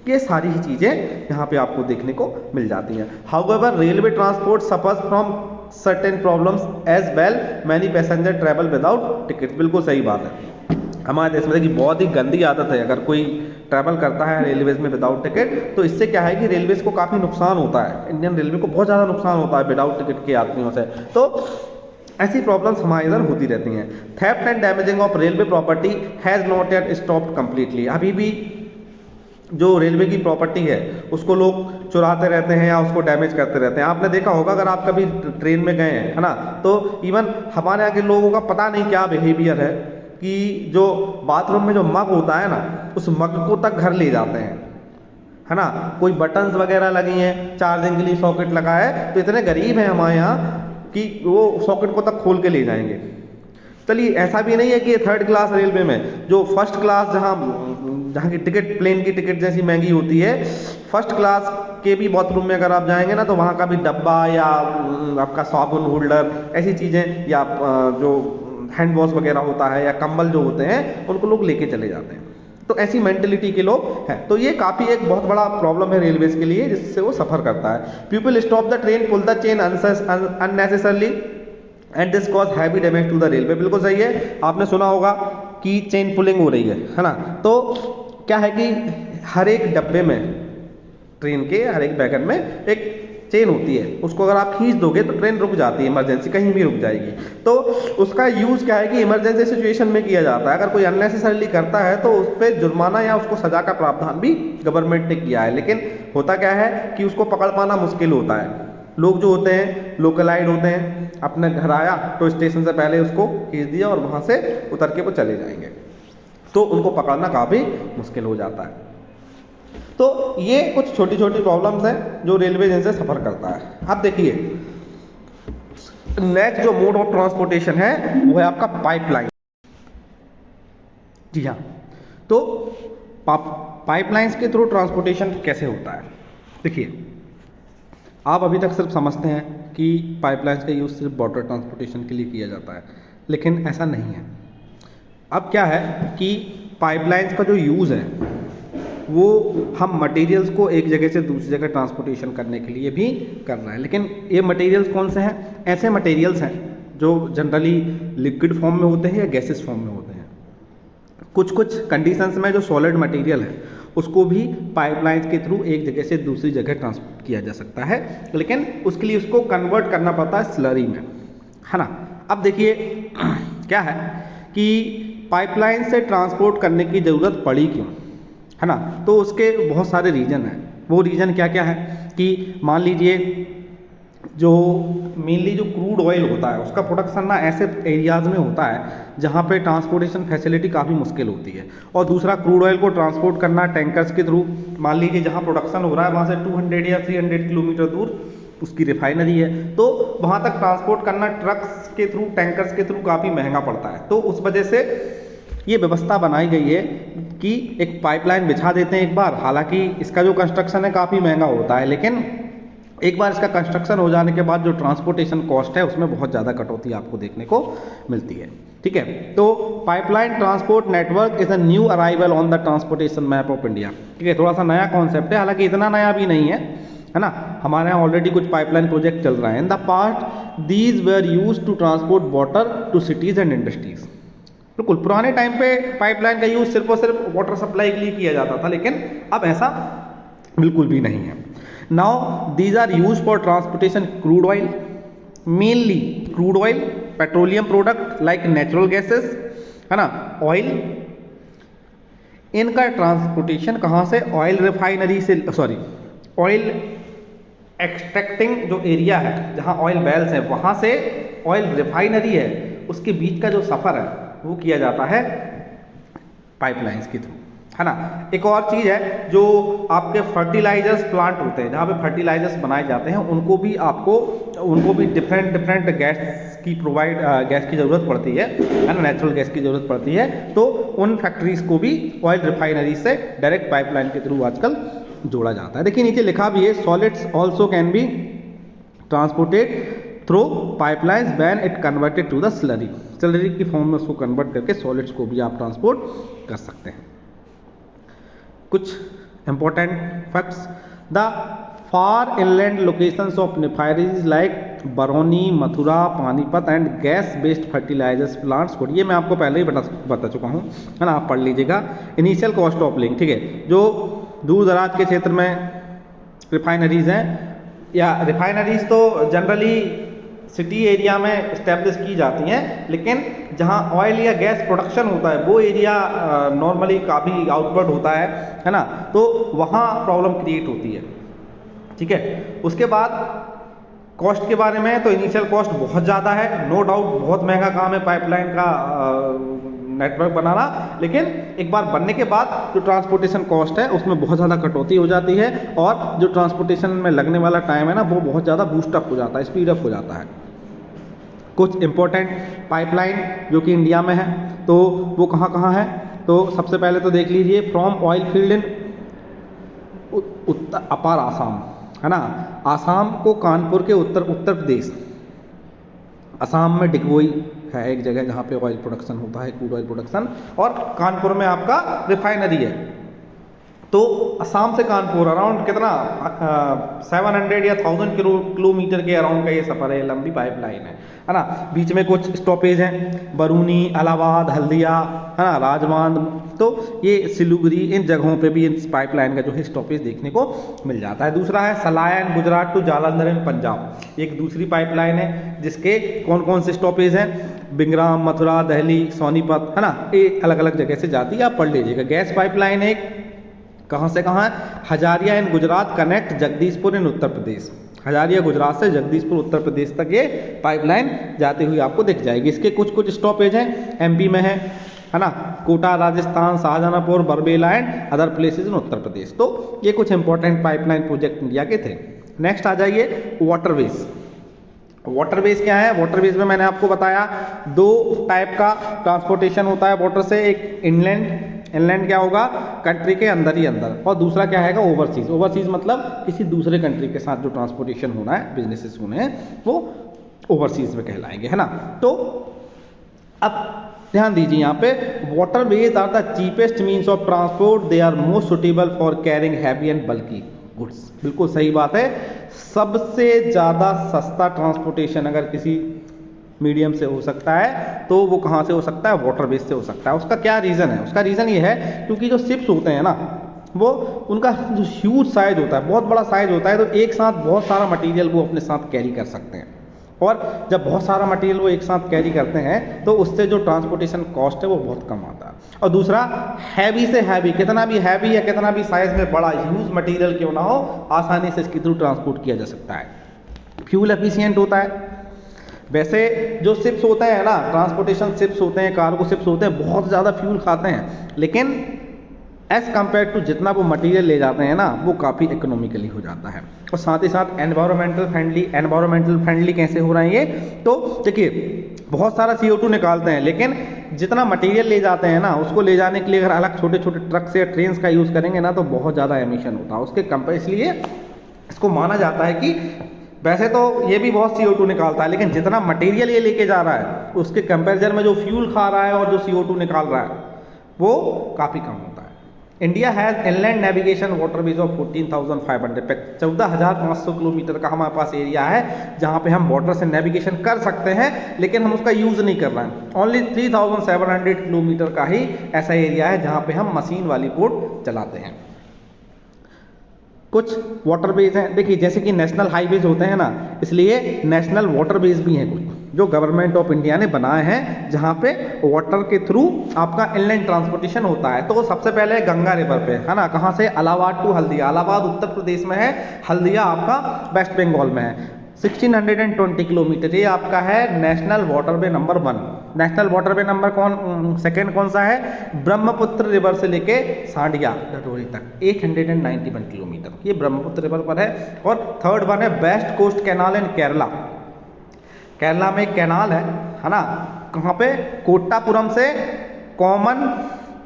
ये सारी ही चीज़ें यहाँ पे आपको देखने को मिल जाती हैं। However railway transport suffers from certain problems as well, many passenger travel without ticket. बिल्कुल सही बात है, हमारे देश में देखिए बहुत ही गंदी आदत है, अगर कोई ट्रैवल करता है रेलवेज में विदाउट टिकट, तो इससे क्या है कि रेलवेज को काफ़ी नुकसान होता है, इंडियन रेलवे को बहुत ज़्यादा नुकसान होता है विदाउट टिकट के यात्रियों से। तो ऐसी प्रॉब्लम्स हमारे इधर होती रहती हैं। Theft and damaging of railway property has not yet stopped completely. अभी भी जो रेलवे की प्रॉपर्टी है उसको लोग चुराते रहते हैं या उसको डैमेज करते रहते हैं। आपने देखा होगा, अगर आप कभी ट्रेन में गए हैं, है ना, तो इवन हमारे यहाँ के लोगों का पता नहीं क्या बिहेवियर है कि जो बाथरूम में जो मग होता है ना, उस मग को तक घर ले जाते हैं, है ना। कोई बटन्स वगैरह लगी हैं, चार्जिंग के लिए सॉकेट लगा है, तो इतने गरीब हैं हमारे यहाँ कि वो सॉकेट को तक खोल के ले जाएंगे। चलिए, ऐसा भी नहीं है कि ये थर्ड क्लास रेलवे में, जो फर्स्ट क्लास जहाँ की टिकट, प्लेन की टिकट जैसी महंगी होती है, फर्स्ट क्लास के भी बाथरूम में अगर आप जाएंगे ना, तो वहाँ का भी डब्बा या आपका साबुन होल्डर, ऐसी चीज़ें, या जो हैंड वॉश वगैरह होता है या कंबल जो होते हैं, उनको लोग लेके चले जाते हैं। तो ऐसी मेंटेलिटी के लोग हैं। तो ये काफ़ी एक बहुत बड़ा प्रॉब्लम है रेलवेज के लिए, जिससे वो सफ़र करता है। People stop the train, pull the chain unnecessarily and this cause heavy damage to the railway. बिल्कुल सही है, आपने सुना होगा कि चेन पुलिंग हो रही है ना। तो क्या है कि हर एक डब्बे में, ट्रेन के हर एक वैगन में एक चेन होती है, उसको अगर आप खींच दोगे तो ट्रेन रुक जाती है, इमरजेंसी कहीं भी रुक जाएगी। तो उसका यूज़ क्या है कि इमरजेंसी सिचुएशन में किया जाता है। अगर कोई अननेसेसरली करता है तो उस पर जुर्माना या उसको सजा का प्रावधान भी गवर्नमेंट ने किया है, लेकिन होता क्या है कि उसको पकड़ पाना मुश्किल होता है। लोग जो होते हैं लोकलाइड होते हैं, अपने घर आया तो स्टेशन से पहले उसको खींच दिया और वहाँ से उतर के वो चले जाएंगे, तो उनको पकड़ना काफ़ी मुश्किल हो जाता है। तो ये कुछ छोटी छोटी प्रॉब्लम्स हैं जो रेलवे जिनसे सफ़र करता है। अब देखिए, नेक्स्ट जो मोड ऑफ ट्रांसपोर्टेशन है वो है आपका पाइपलाइन। जी हाँ, तो पाइपलाइंस के थ्रू ट्रांसपोर्टेशन कैसे होता है। देखिए, आप अभी तक सिर्फ समझते हैं कि पाइपलाइंस का यूज़ सिर्फ वाटर ट्रांसपोर्टेशन के लिए किया जाता है, लेकिन ऐसा नहीं है। अब क्या है कि पाइपलाइंस का जो यूज़ है वो हम मटेरियल्स को एक जगह से दूसरी जगह ट्रांसपोर्टेशन करने के लिए भी कर रहा है। लेकिन ये मटेरियल्स कौन से हैं? ऐसे मटेरियल्स हैं जो जनरली लिक्विड फॉर्म में होते हैं या गैसेस फॉर्म में होते हैं। कुछ कुछ कंडीशंस में जो सॉलिड मटेरियल है उसको भी पाइपलाइंस के थ्रू एक जगह से दूसरी जगह ट्रांसपोर्ट किया जा सकता है, लेकिन उसके लिए उसको कन्वर्ट करना पड़ता है स्लरी में, है ना। अब देखिए क्या है कि पाइपलाइन से ट्रांसपोर्ट करने की ज़रूरत पड़ी क्यों, है ना। तो उसके बहुत सारे रीज़न हैं। वो रीज़न क्या क्या है कि मान लीजिए जो मेनली जो क्रूड ऑयल होता है उसका प्रोडक्शन ना ऐसे एरियाज़ में होता है जहाँ पे ट्रांसपोर्टेशन फैसिलिटी काफ़ी मुश्किल होती है। और दूसरा, क्रूड ऑयल को ट्रांसपोर्ट करना टैंकर्स के थ्रू, मान लीजिए जहाँ प्रोडक्शन हो रहा है वहाँ से 200 या 300 किलोमीटर दूर उसकी रिफाइनरी है, तो वहाँ तक ट्रांसपोर्ट करना ट्रक्स के थ्रू, टैंकर्स के थ्रू काफ़ी महंगा पड़ता है। तो उस वजह से ये व्यवस्था बनाई गई है कि एक पाइपलाइन बिछा देते हैं एक बार, हालांकि इसका जो कंस्ट्रक्शन है काफ़ी महंगा होता है, लेकिन एक बार इसका कंस्ट्रक्शन हो जाने के बाद जो ट्रांसपोर्टेशन कॉस्ट है उसमें बहुत ज़्यादा कटौती आपको देखने को मिलती है। ठीक है, तो pipeline transport network is a new arrival on the transportation map of India. ठीक है, थोड़ा सा नया कॉन्सेप्ट है, हालांकि इतना नया भी नहीं है ना, हमारे यहाँ ऑलरेडी कुछ पाइपलाइन प्रोजेक्ट चल रहे हैं। In the past these were use to transport water to cities and industries. बिल्कुल पुराने टाइम पे पाइपलाइन का यूज सिर्फ और सिर्फ वाटर सप्लाई के लिए किया जाता था, लेकिन अब ऐसा बिल्कुल भी नहीं है। Now these are use for transportation crude oil, mainly crude oil, petroleum product like natural gases, है ना, ऑयल। इनका ट्रांसपोर्टेशन कहाँ से, ऑयल रिफाइनरी से, सॉरी ऑयल एक्सट्रैक्टिंग जो एरिया है जहाँ ऑयल वेल्स हैं वहाँ से ऑयल रिफाइनरी है उसके बीच का जो सफ़र है वो किया जाता है पाइपलाइंस के थ्रू, है ना। एक और चीज़ है, जो आपके फर्टिलाइजर्स प्लांट होते हैं जहाँ पे फर्टिलाइजर्स बनाए जाते हैं उनको भी डिफरेंट गैस की गैस की ज़रूरत पड़ती है ना, नेचुरल गैस की ज़रूरत पड़ती है। तो उन फैक्ट्रीज को भी ऑयल रिफाइनरी से डायरेक्ट पाइपलाइन के थ्रू आजकल जोड़ा जाता है। देखिए नीचे लिखा भी है, solids also can be transported through pipelines when it converted to the slurry की फॉर्म में उसको कन्वर्ट करके सॉलिड्स को भी आप ट्रांसपोर्ट कर सकते हैं। कुछ important facts, the far inland locations of refineries like Barauni, Mathura, Panipat and gas based fertilizers plants, ये मैं आपको पहले ही बता चुका हूँ, है ना, आप पढ़ लीजिएगा। इनिशियल कॉस्ट ऑफ लिंक, ठीक है, जो दूर दराज के क्षेत्र में रिफाइनरीज हैं, या रिफाइनरीज तो जनरली सिटी एरिया में इस्टेब्लिश की जाती हैं, लेकिन जहां ऑयल या गैस प्रोडक्शन होता है वो एरिया नॉर्मली काफ़ी आउटवर्ड होता है ना, तो वहां प्रॉब्लम क्रिएट होती है। ठीक है, उसके बाद कॉस्ट के बारे में, तो इनिशियल कॉस्ट बहुत ज़्यादा है, नो डाउट बहुत महंगा काम है पाइपलाइन का नेटवर्क बनाना, लेकिन एक बार बनने के बाद जो ट्रांसपोर्टेशन कॉस्ट है उसमें बहुत ज़्यादा कटौती हो जाती है, और जो ट्रांसपोर्टेशन में लगने वाला टाइम है ना वो बहुत ज़्यादा बूस्टअप हो जाता है, स्पीड अप हो जाता है। कुछ इंपॉर्टेंट पाइपलाइन जो कि इंडिया में है, तो वो कहाँ कहाँ है, तो सबसे पहले तो देख लीजिए, फ्रॉम ऑयल फील्ड इन उत्तर अपार आसाम, है ना, आसाम को कानपुर के उत्तर प्रदेश, असम में डिगबोई है एक जगह जहाँ पे ऑयल प्रोडक्शन होता है, क्रूड ऑयल प्रोडक्शन, और कानपुर में आपका रिफाइनरी है। तो असम से कानपुर अराउंड कितना 700 या 1000 किलोमीटर के अराउंड का ये सफ़र है, लंबी पाइपलाइन है ना। बीच में कुछ स्टॉपेज हैं, बरूनी, इलाहाबाद, हल्दिया, है ना, राजबांध, तो ये सिलीगुड़ी, इन जगहों पे भी इस पाइपलाइन का जो है स्टॉपेज देखने को मिल जाता है। दूसरा है सलायन गुजरात टू जालंधर इन पंजाब, एक दूसरी पाइपलाइन है जिसके कौन कौन से स्टॉपेज हैं, बिंगराम, मथुरा, दिल्ली, सोनीपत, है ना, ये अलग अलग जगह से जाती है, आप पढ़ लीजिएगा। गैस पाइपलाइन एक कहाँ से कहाँ है, हजारिया इन गुजरात कनेक्ट जगदीशपुर इन उत्तर प्रदेश, हजारिया गुजरात से जगदीशपुर उत्तर प्रदेश तक ये पाइपलाइन जाती हुई आपको दिख जाएगी। इसके कुछ कुछ स्टॉपेज हैं, एमपी में है ना, Kota Rajasthan, Shahjahanpur, Barbela and other places in Uttar Pradesh. तो ये कुछ इंपॉर्टेंट पाइपलाइन प्रोजेक्ट इंडिया के थे। नेक्स्ट आ जाइए वाटरवेज। वाटरवेज क्या है, वाटरवेज में मैंने आपको बताया दो टाइप का ट्रांसपोर्टेशन होता है वाटर से, एक इनलैंड क्या होगा, कंट्री के अंदर ही अंदर, और दूसरा क्या है ओवरसीज। ओवरसीज मतलब किसी दूसरे कंट्री के साथ जो ट्रांसपोर्टेशन होना है, बिजनेसेस होने हैं, वो ओवरसीज में कहलाएंगे, है ना। तो अब ध्यान दीजिए, यहाँ पे waterways are the cheapest means of transport, they are most suitable for carrying heavy and bulky goods. बिल्कुल सही बात है, सबसे ज़्यादा सस्ता ट्रांसपोर्टेशन अगर किसी मीडियम से हो सकता है तो वो कहाँ से हो सकता है, वाटरवेज से हो सकता है। उसका क्या रीज़न है, उसका रीज़न ये है क्योंकि जो शिप्स होते हैं ना, वो उनका जो ह्यूज साइज होता है, बहुत बड़ा साइज होता है, तो एक साथ बहुत सारा मटेरियल वो अपने साथ कैरी कर सकते हैं, और जब बहुत सारा मटेरियल वो एक साथ कैरी करते हैं तो उससे जो ट्रांसपोर्टेशन कॉस्ट है वो बहुत कम आता है। और दूसरा, हैवी से हैवी, कितना भी हैवी या कितना भी साइज में बड़ा ह्यूज मटेरियल क्यों ना हो, आसानी से इसके थ्रू ट्रांसपोर्ट किया जा सकता है। फ्यूल एफिशिएंट होता है। वैसे जो शिप्स होते हैं ना, ट्रांसपोर्टेशन शिप्स होते हैं, कार्गो शिप्स होते हैं, बहुत ज़्यादा फ्यूल खाते हैं, लेकिन एज कम्पेयर टू जितना वो मटेरियल ले जाते हैं ना, वो काफ़ी इकोनॉमिकली हो जाता है। और साथ ही साथ एनवायरमेंटल फ्रेंडली कैसे हो रहे हैं ये, तो देखिए बहुत सारा CO2 निकालते हैं, लेकिन जितना मटेरियल ले जाते हैं ना, उसको ले जाने के लिए अगर अलग छोटे छोटे ट्रक्स या ट्रेन्स का यूज़ करेंगे ना, तो बहुत ज़्यादा एमिशन होता है उसके कंपेयर। इसलिए इसको माना जाता है कि वैसे तो ये भी बहुत CO2 निकालता है, लेकिन जितना मटेरियल ये लेके जा रहा है उसके कंपेरिजन में जो फ्यूल खा रहा है और जो CO2 निकाल रहा है वो काफ़ी कम होता है। India has inland navigation waterways of 14,500, 14,500 kilometre का हमारे पास एरिया है जहाँ पे हम वाटर से नेविगेशन कर सकते हैं, लेकिन हम उसका यूज़ नहीं कर रहे हैं। ओनली 3,700 किलोमीटर का ही ऐसा एरिया है जहाँ पे हम मशीन वाली बोट चलाते हैं। कुछ वाटरवेज हैं, देखिए जैसे कि नेशनल हाईवेज होते हैं ना, इसलिए नेशनल वाटरवेज भी हैं कुछ जो गवर्नमेंट ऑफ इंडिया ने बनाए हैं, जहाँ पे वाटर के थ्रू आपका इनलैंड ट्रांसपोर्टेशन होता है। तो सबसे पहले गंगा रिवर पे है ना, कहाँ से, इलाहाबाद टू हल्दिया। इलाहाबाद उत्तर प्रदेश में है, हल्दिया आपका वेस्ट बंगाल में है। 1620 किलोमीटर ये आपका है national waterway number 1। National waterway number second कौन सा है, ब्रह्मपुत्र रिवर से लेके सांडिया डडोरी तक 891 किलोमीटर, ये ब्रह्मपुत्र रिवर पर है। और थर्ड वन है west coast canal in Kerala. Kerala में एक कैनाल है ना, कहाँ पे, कोट्टापुरम से कॉमन,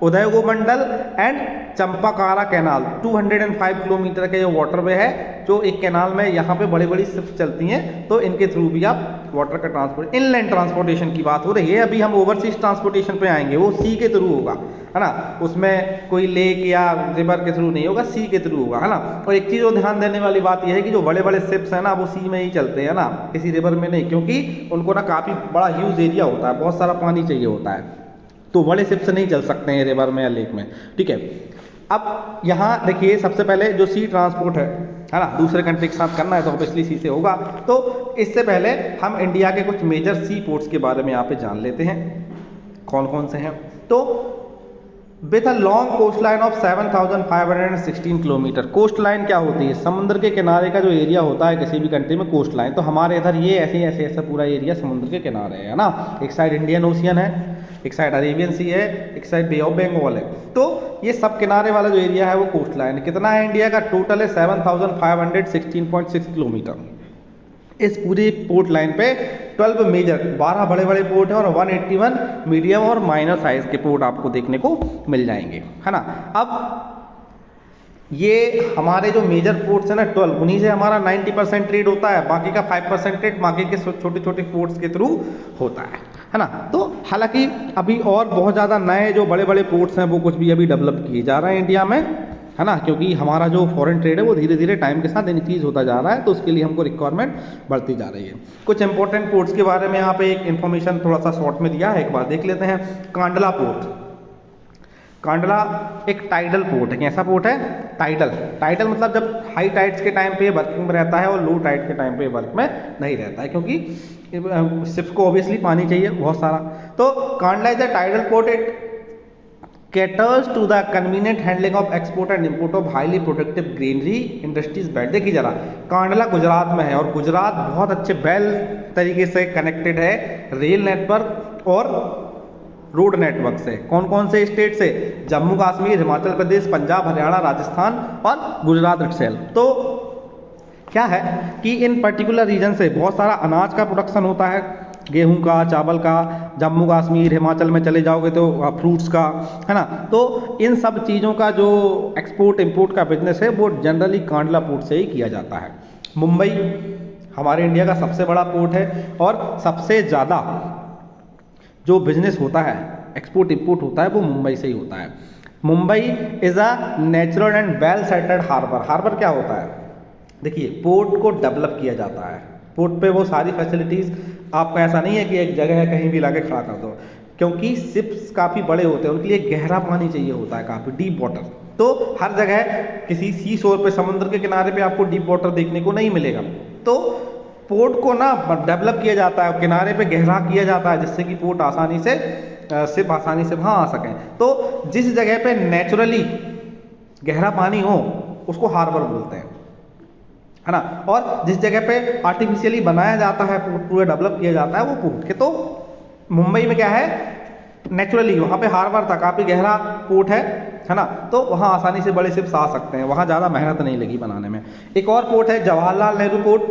Udyogamandal and Champakkara canal 205 kilometre के जो वाटरवे है, जो एक कैनाल में यहाँ पे बड़ी बड़ी शिप्स चलती हैं, तो इनके थ्रू भी आप वाटर का ट्रांसपोर्ट, इनलैंड ट्रांसपोर्टेशन की बात हो रही है। अभी हम ओवरसीज ट्रांसपोर्टेशन पे आएंगे, वो सी के थ्रू होगा, है ना, उसमें कोई लेक या रिवर के थ्रू नहीं होगा, सी के थ्रू होगा, है ना। और एक चीज़ और ध्यान देने वाली बात यह है कि जो बड़े बड़े शिप्स हैं ना, वो सी में ही चलते हैं ना, किसी रिवर में नहीं, क्योंकि उनको ना काफ़ी बड़ा ह्यूज एरिया होता है, बहुत सारा पानी चाहिए होता है, तो बड़े शिप से नहीं चल सकते हैं रिवर में या लेक में, ठीक है। अब यहाँ देखिए सबसे पहले जो सी ट्रांसपोर्ट है ना, दूसरे कंट्री के साथ करना है तो ऑब्वियसली सी से होगा। तो इससे पहले हम इंडिया के कुछ मेजर सी पोर्ट्स के बारे में यहाँ पे जान लेते हैं, कौन कौन से हैं। तो with a long coast line of 7,516 kilometre. Coast line क्या होती है, समुद्र के किनारे का जो एरिया होता है किसी भी कंट्री में, कोस्ट लाइन। तो हमारे इधर ये ऐसे पूरा एरिया समुद्र के किनारे है ना, एक साइड इंडियन ओशियन है, एक साइड अरेबियन सी है, एक साइड बे ऑफ बंगाल है। तो ये सब किनारे वाला जो एरिया है वो कोस्ट लाइन। कितना है इंडिया का, टोटल है 7,516.6 किलोमीटर। इस पूरी पोर्ट लाइन पे 12 मेजर, 12 बड़े बड़े पोर्ट हैं और 181 मीडियम और माइनर साइज के पोर्ट आपको देखने को मिल जाएंगे, है ना। अब ये हमारे जो मेजर पोर्ट्स हैं ना 12, उन्हीं से हमारा 90% ट्रेड होता है, बाकी का 5% ट्रेड बाकी के छोटे छोटे पोर्ट्स के थ्रू होता है ना। तो हालांकि अभी और बहुत ज़्यादा नए जो बड़े बड़े पोर्ट्स हैं वो कुछ भी अभी डेवलप किए जा रहे हैं इंडिया में, है ना, क्योंकि हमारा जो फॉरेन ट्रेड है वो धीरे धीरे टाइम के साथ इंक्रीज होता जा रहा है, तो उसके लिए हमको रिक्वायरमेंट बढ़ती जा रही है। कुछ इंपॉर्टेंट पोर्ट्स के बारे में यहाँ पे एक इन्फॉर्मेशन थोड़ा सा शॉर्ट में दिया है, एक बार देख लेते हैं। कांडला पोर्ट, कांडला एक टाइडल पोर्ट है। कैसा पोर्ट है, टाइडल मतलब जब हाई टाइड्स के टाइम पे वर्किंग में रहता है और लो टाइड के टाइम पे वर्क में नहीं रहता है, क्योंकि शिप्स को ऑब्वियसली पानी चाहिए बहुत सारा। तो Kandla is a tidal port, it caters to the convenient handling of export and import of highly productive greenery industries bed। देखिए जरा, कांडला गुजरात में है और गुजरात बहुत अच्छे वेल तरीके से कनेक्टेड है रेल नेटवर्क और रोड नेटवर्क से। कौन कौन से स्टेट से, जम्मू कश्मीर, हिमाचल प्रदेश, पंजाब, हरियाणा, राजस्थान और गुजरात इटसेल्फ। तो क्या है कि इन पर्टिकुलर रीजन से बहुत सारा अनाज का प्रोडक्शन होता है, गेहूं का, चावल का। जम्मू कश्मीर, हिमाचल में चले जाओगे तो फ्रूट्स का, है ना। तो इन सब चीज़ों का जो एक्सपोर्ट इंपोर्ट का बिजनेस है वो जनरली कांडला पोर्ट से ही किया जाता है। मुंबई हमारे इंडिया का सबसे बड़ा पोर्ट है और सबसे ज़्यादा जो बिजनेस होता है, एक्सपोर्ट इंपोर्ट होता है, वो मुंबई से ही होता है। Mumbai is a natural and well settled harbour. Harbour क्या होता है, देखिए पोर्ट को डेवलप किया जाता है, पोर्ट पे वो सारी फैसिलिटीज़, आपका ऐसा नहीं है कि एक जगह है कहीं भी लाके खड़ा कर दो, क्योंकि शिप्स काफ़ी बड़े होते हैं, उनके लिए गहरा पानी चाहिए होता है, काफ़ी डीप वाटर। तो हर जगह किसी सी शोर पे, समुद्र के किनारे पे आपको डीप वाटर देखने को नहीं मिलेगा। तो पोर्ट को ना डेवलप किया जाता है, किनारे पे गहरा किया जाता है, जिससे कि पोर्ट आसानी से शिप आसानी से वहाँ आ सकें। तो जिस जगह पे नेचुरली गहरा पानी हो उसको हार्बर बोलते हैं, है ना। और जिस जगह पे आर्टिफिशियली बनाया जाता है, पूरा डेवलप किया जाता है, वो पोर्ट के। तो मुंबई में क्या है, नेचुरली वहाँ पे हार्बर था, काफ़ी गहरा पोर्ट है, है ना, तो वहाँ आसानी से बड़े शिप्स आ सकते हैं, वहाँ ज़्यादा मेहनत नहीं लगी बनाने में। एक और पोर्ट है जवाहरलाल नेहरू पोर्ट।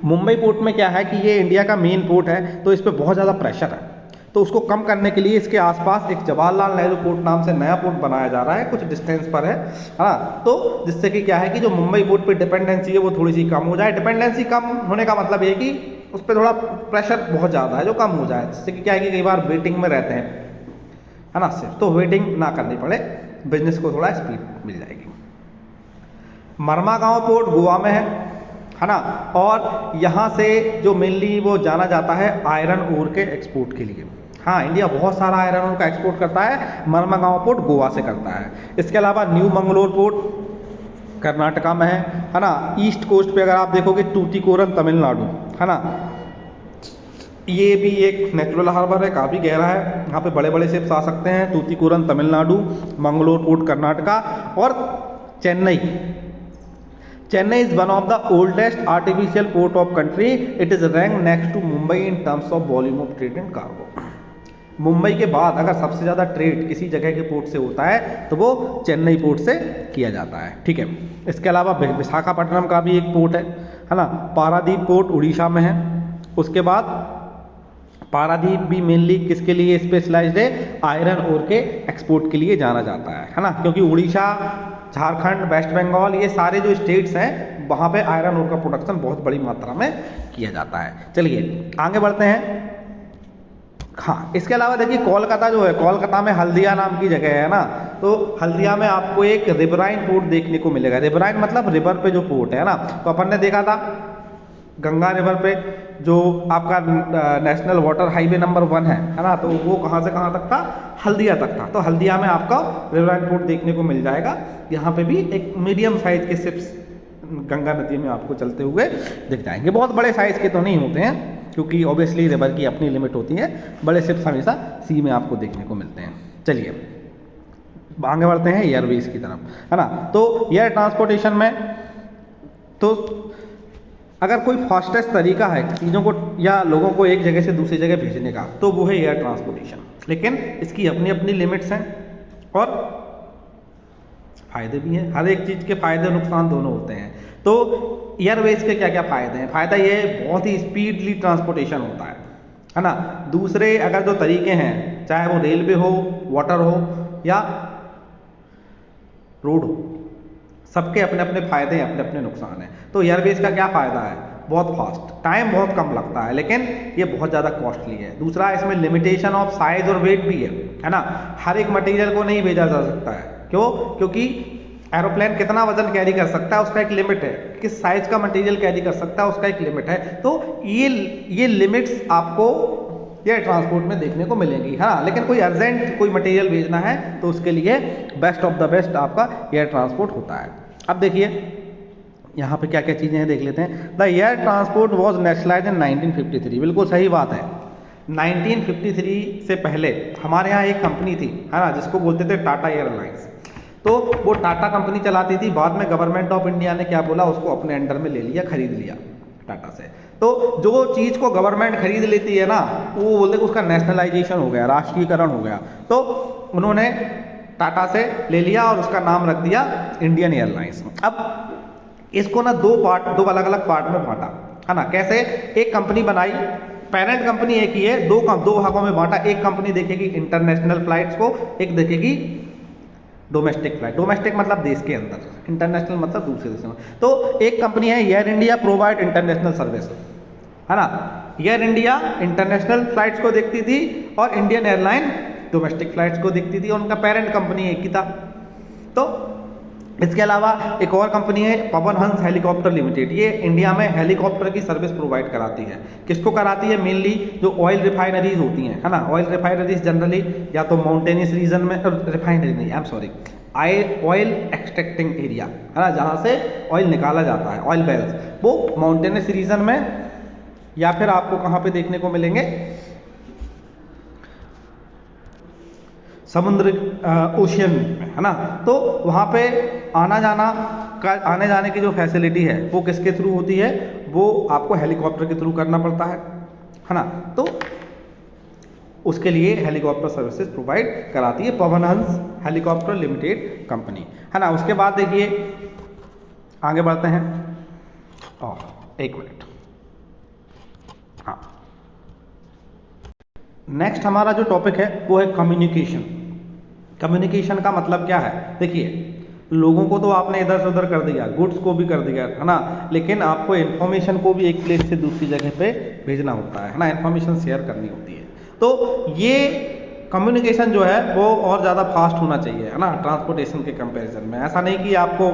मुंबई पोर्ट में क्या है कि ये इंडिया का मेन पोर्ट है, तो इस पर बहुत ज़्यादा प्रेशर है, तो उसको कम करने के लिए इसके आसपास एक जवाहरलाल नेहरू पोर्ट नाम से नया पोर्ट बनाया जा रहा है, कुछ डिस्टेंस पर है ना, तो जिससे कि क्या है कि जो मुंबई पोर्ट पे डिपेंडेंसी है वो थोड़ी सी कम हो जाए। डिपेंडेंसी कम होने का मतलब ये कि उस पर थोड़ा प्रेशर बहुत ज़्यादा है जो कम हो जाए, जिससे कि क्या है कि कई बार वेटिंग में रहते हैं, है ना, सिर्फ तो वेटिंग ना करनी पड़े, बिजनेस को थोड़ा स्पीड मिल जाएगी। मरमागांव पोर्ट गोवा में है ना, और यहाँ से जो मेनली वो जाना जाता है आयरन ओर के एक्सपोर्ट के लिए। हाँ, इंडिया बहुत सारा आयरन ओर का एक्सपोर्ट करता है, मरमागांव पोर्ट गोवा से करता है। इसके अलावा न्यू मंगलोर पोर्ट कर्नाटका में है ना। ईस्ट कोस्ट पे अगर आप देखोगे तूतीकोरन तमिलनाडु, है ना, ये भी एक नेचुरल हार्बर है, काफ़ी गहरा है, यहाँ पे बड़े बड़े शिप्स आ सकते हैं। तूतीकोरन तमिलनाडु, मंगलोर पोर्ट कर्नाटका, और Chennai is one of the oldest artificial port of country. It is rank next to Mumbai in terms of volume of trade and cargo. Mumbai के बाद अगर सबसे ज़्यादा ट्रेड किसी जगह के पोर्ट से होता है तो वो चेन्नई पोर्ट से किया जाता है, ठीक है। इसके अलावा विशाखापट्टनम का भी एक पोर्ट है ना। पारादीप पोर्ट उड़ीसा में है। उसके बाद पारादीप भी मेनली किसके लिए स्पेशलाइज्ड है, आयरन ओर के एक्सपोर्ट के लिए जाना जाता है ना, क्योंकि उड़ीसा, झारखंड, वेस्ट बंगाल, ये सारे जो स्टेट्स हैं वहाँ पे आयरन ओर का प्रोडक्शन बहुत बड़ी मात्रा में किया जाता है। चलिए आगे बढ़ते हैं। हाँ, इसके अलावा देखिए कोलकाता जो है, कोलकाता में हल्दिया नाम की जगह है ना, तो हल्दिया में आपको एक रिवराइन पोर्ट देखने को मिलेगा। रिवराइन मतलब रिवर पे जो पोर्ट है ना, तो अपन ने देखा था गंगा रिवर पे जो आपका नेशनल वाटर हाईवे नंबर 1 है ना, तो वो कहाँ से कहाँ तक था, हल्दिया तक था। तो हल्दिया में आपका रिवराइन पोर्ट देखने को मिल जाएगा। यहाँ पे भी एक मीडियम साइज के शिप्स गंगा नदी में आपको चलते हुए दिख जाएंगे। बहुत बड़े साइज के तो नहीं होते हैं, क्योंकि ऑब्वियसली रिवर की अपनी लिमिट होती है, बड़े शिप्स हमेशा सी में आपको देखने को मिलते हैं। चलिए आगे बढ़ते हैं एयरवेज की तरफ, है ना। तो एयर ट्रांसपोर्टेशन में तो अगर कोई फास्टेस्ट तरीका है चीज़ों को या लोगों को एक जगह से दूसरी जगह भेजने का, तो वो है एयर ट्रांसपोर्टेशन। लेकिन इसकी अपनी अपनी लिमिट्स हैं और फायदे भी हैं। हर एक चीज़ के फायदे नुकसान दोनों होते हैं। तो एयरवेज के क्या क्या फ़ायदे हैं? फ़ायदा ये है बहुत ही स्पीडली ट्रांसपोर्टेशन होता है ना। दूसरे अगर जो तरीके हैं, चाहे वो रेलवे हो, वाटर हो या रोड हो, सबके अपने अपने फ़ायदे हैं, अपने अपने नुकसान हैं। तो एयरवेज का क्या फ़ायदा है? बहुत फास्ट, टाइम बहुत कम लगता है, लेकिन ये बहुत ज़्यादा कॉस्टली है। दूसरा, इसमें लिमिटेशन ऑफ साइज और वेट भी है ना। हर एक मटेरियल को नहीं भेजा जा सकता है। क्यों? क्योंकि एरोप्लेन कितना वजन कैरी कर सकता है उसका एक लिमिट है, किस साइज का मटेरियल कैरी कर सकता है उसका एक लिमिट है। तो ये लिमिट्स आपको एयर ट्रांसपोर्ट में देखने को मिलेंगी। हाँ, लेकिन कोई अर्जेंट कोई मटेरियल भेजना है तो उसके लिए बेस्ट ऑफ द बेस्ट आपका एयर ट्रांसपोर्ट होता है। अब देखिए यहाँ पे क्या क्या चीज़ें हैं, देख लेते हैं। The air transport was nationalized in 1953। बिल्कुल सही बात है। 1953 से पहले हमारे यहाँ एक कंपनी थी, है ना, जिसको बोलते थे टाटा एयरलाइंस। तो वो टाटा कंपनी चलाती थी। बाद में गवर्नमेंट ऑफ इंडिया ने क्या बोला, उसको अपने अंडर में ले लिया, खरीद लिया टाटा से। तो जो चीज़ को गवर्नमेंट खरीद लेती है ना, वो बोलते हैं उसका नेशनलाइजेशन हो गया, राष्ट्रीयकरण हो गया। तो उन्होंने टाटा से ले लिया और उसका नाम रख दिया इंडियन एयरलाइंस। अब इसको ना दो अलग अलग पार्ट में बांटा, है ना। कैसे? एक कंपनी बनाई, पेरेंट कंपनी एक ही है, दो भागों में बांटा। एक कंपनी देखेगी इंटरनेशनल फ्लाइट्स को, एक देखेगी डोमेस्टिक फ्लाइट। डोमेस्टिक मतलब देश के अंदर, इंटरनेशनल मतलब दूसरे देशों में। तो एक कंपनी है air India, provide international service, है ना। एयर इंडिया इंटरनेशनल फ्लाइट्स को देखती थी और इंडियन एयरलाइन डोमेस्टिक फ्लाइट्स को देखती थी। उनका पेरेंट कंपनी एक ही था। तो इसके अलावा एक और कंपनी है पवन हंस हेलीकॉप्टर लिमिटेड। ये इंडिया में हेलीकॉप्टर की सर्विस प्रोवाइड कराती है। किसको कराती है? मेनली जो ऑयल रिफाइनरीज होती हैं, है ना। ऑयल रिफाइनरीज जनरली या तो माउंटेनियस रीजन में, रिफाइनरी नहीं, I am sorry, oil extracting area, है ना, जहाँ से ऑयल निकाला जाता है, ऑयल वेल्स, वो माउंटेनियस रीजन में या फिर आपको कहाँ पे देखने को मिलेंगे, समुद्र ओशियन में, है ना। तो वहाँ पे आने जाने की जो फैसिलिटी है वो किसके थ्रू होती है? वो आपको हेलीकॉप्टर के थ्रू करना पड़ता है ना। तो उसके लिए हेलीकॉप्टर सर्विसेज प्रोवाइड कराती है Pawan Hans helicopter limited company, है ना। उसके बाद देखिए आगे बढ़ते हैं। एक मिनट, हाँ, नेक्स्ट हमारा जो टॉपिक है वो है कम्युनिकेशन। कम्युनिकेशन का मतलब क्या है? देखिए, लोगों को तो आपने इधर से उधर कर दिया, गुड्स को भी कर दिया, है ना, लेकिन आपको इन्फॉर्मेशन को भी एक प्लेस से दूसरी जगह पे भेजना होता है ना, इन्फॉर्मेशन शेयर करनी होती है। तो ये कम्युनिकेशन जो है वो और ज़्यादा फास्ट होना चाहिए, है ना, ट्रांसपोर्टेशन के कंपैरिजन में। ऐसा नहीं कि आपको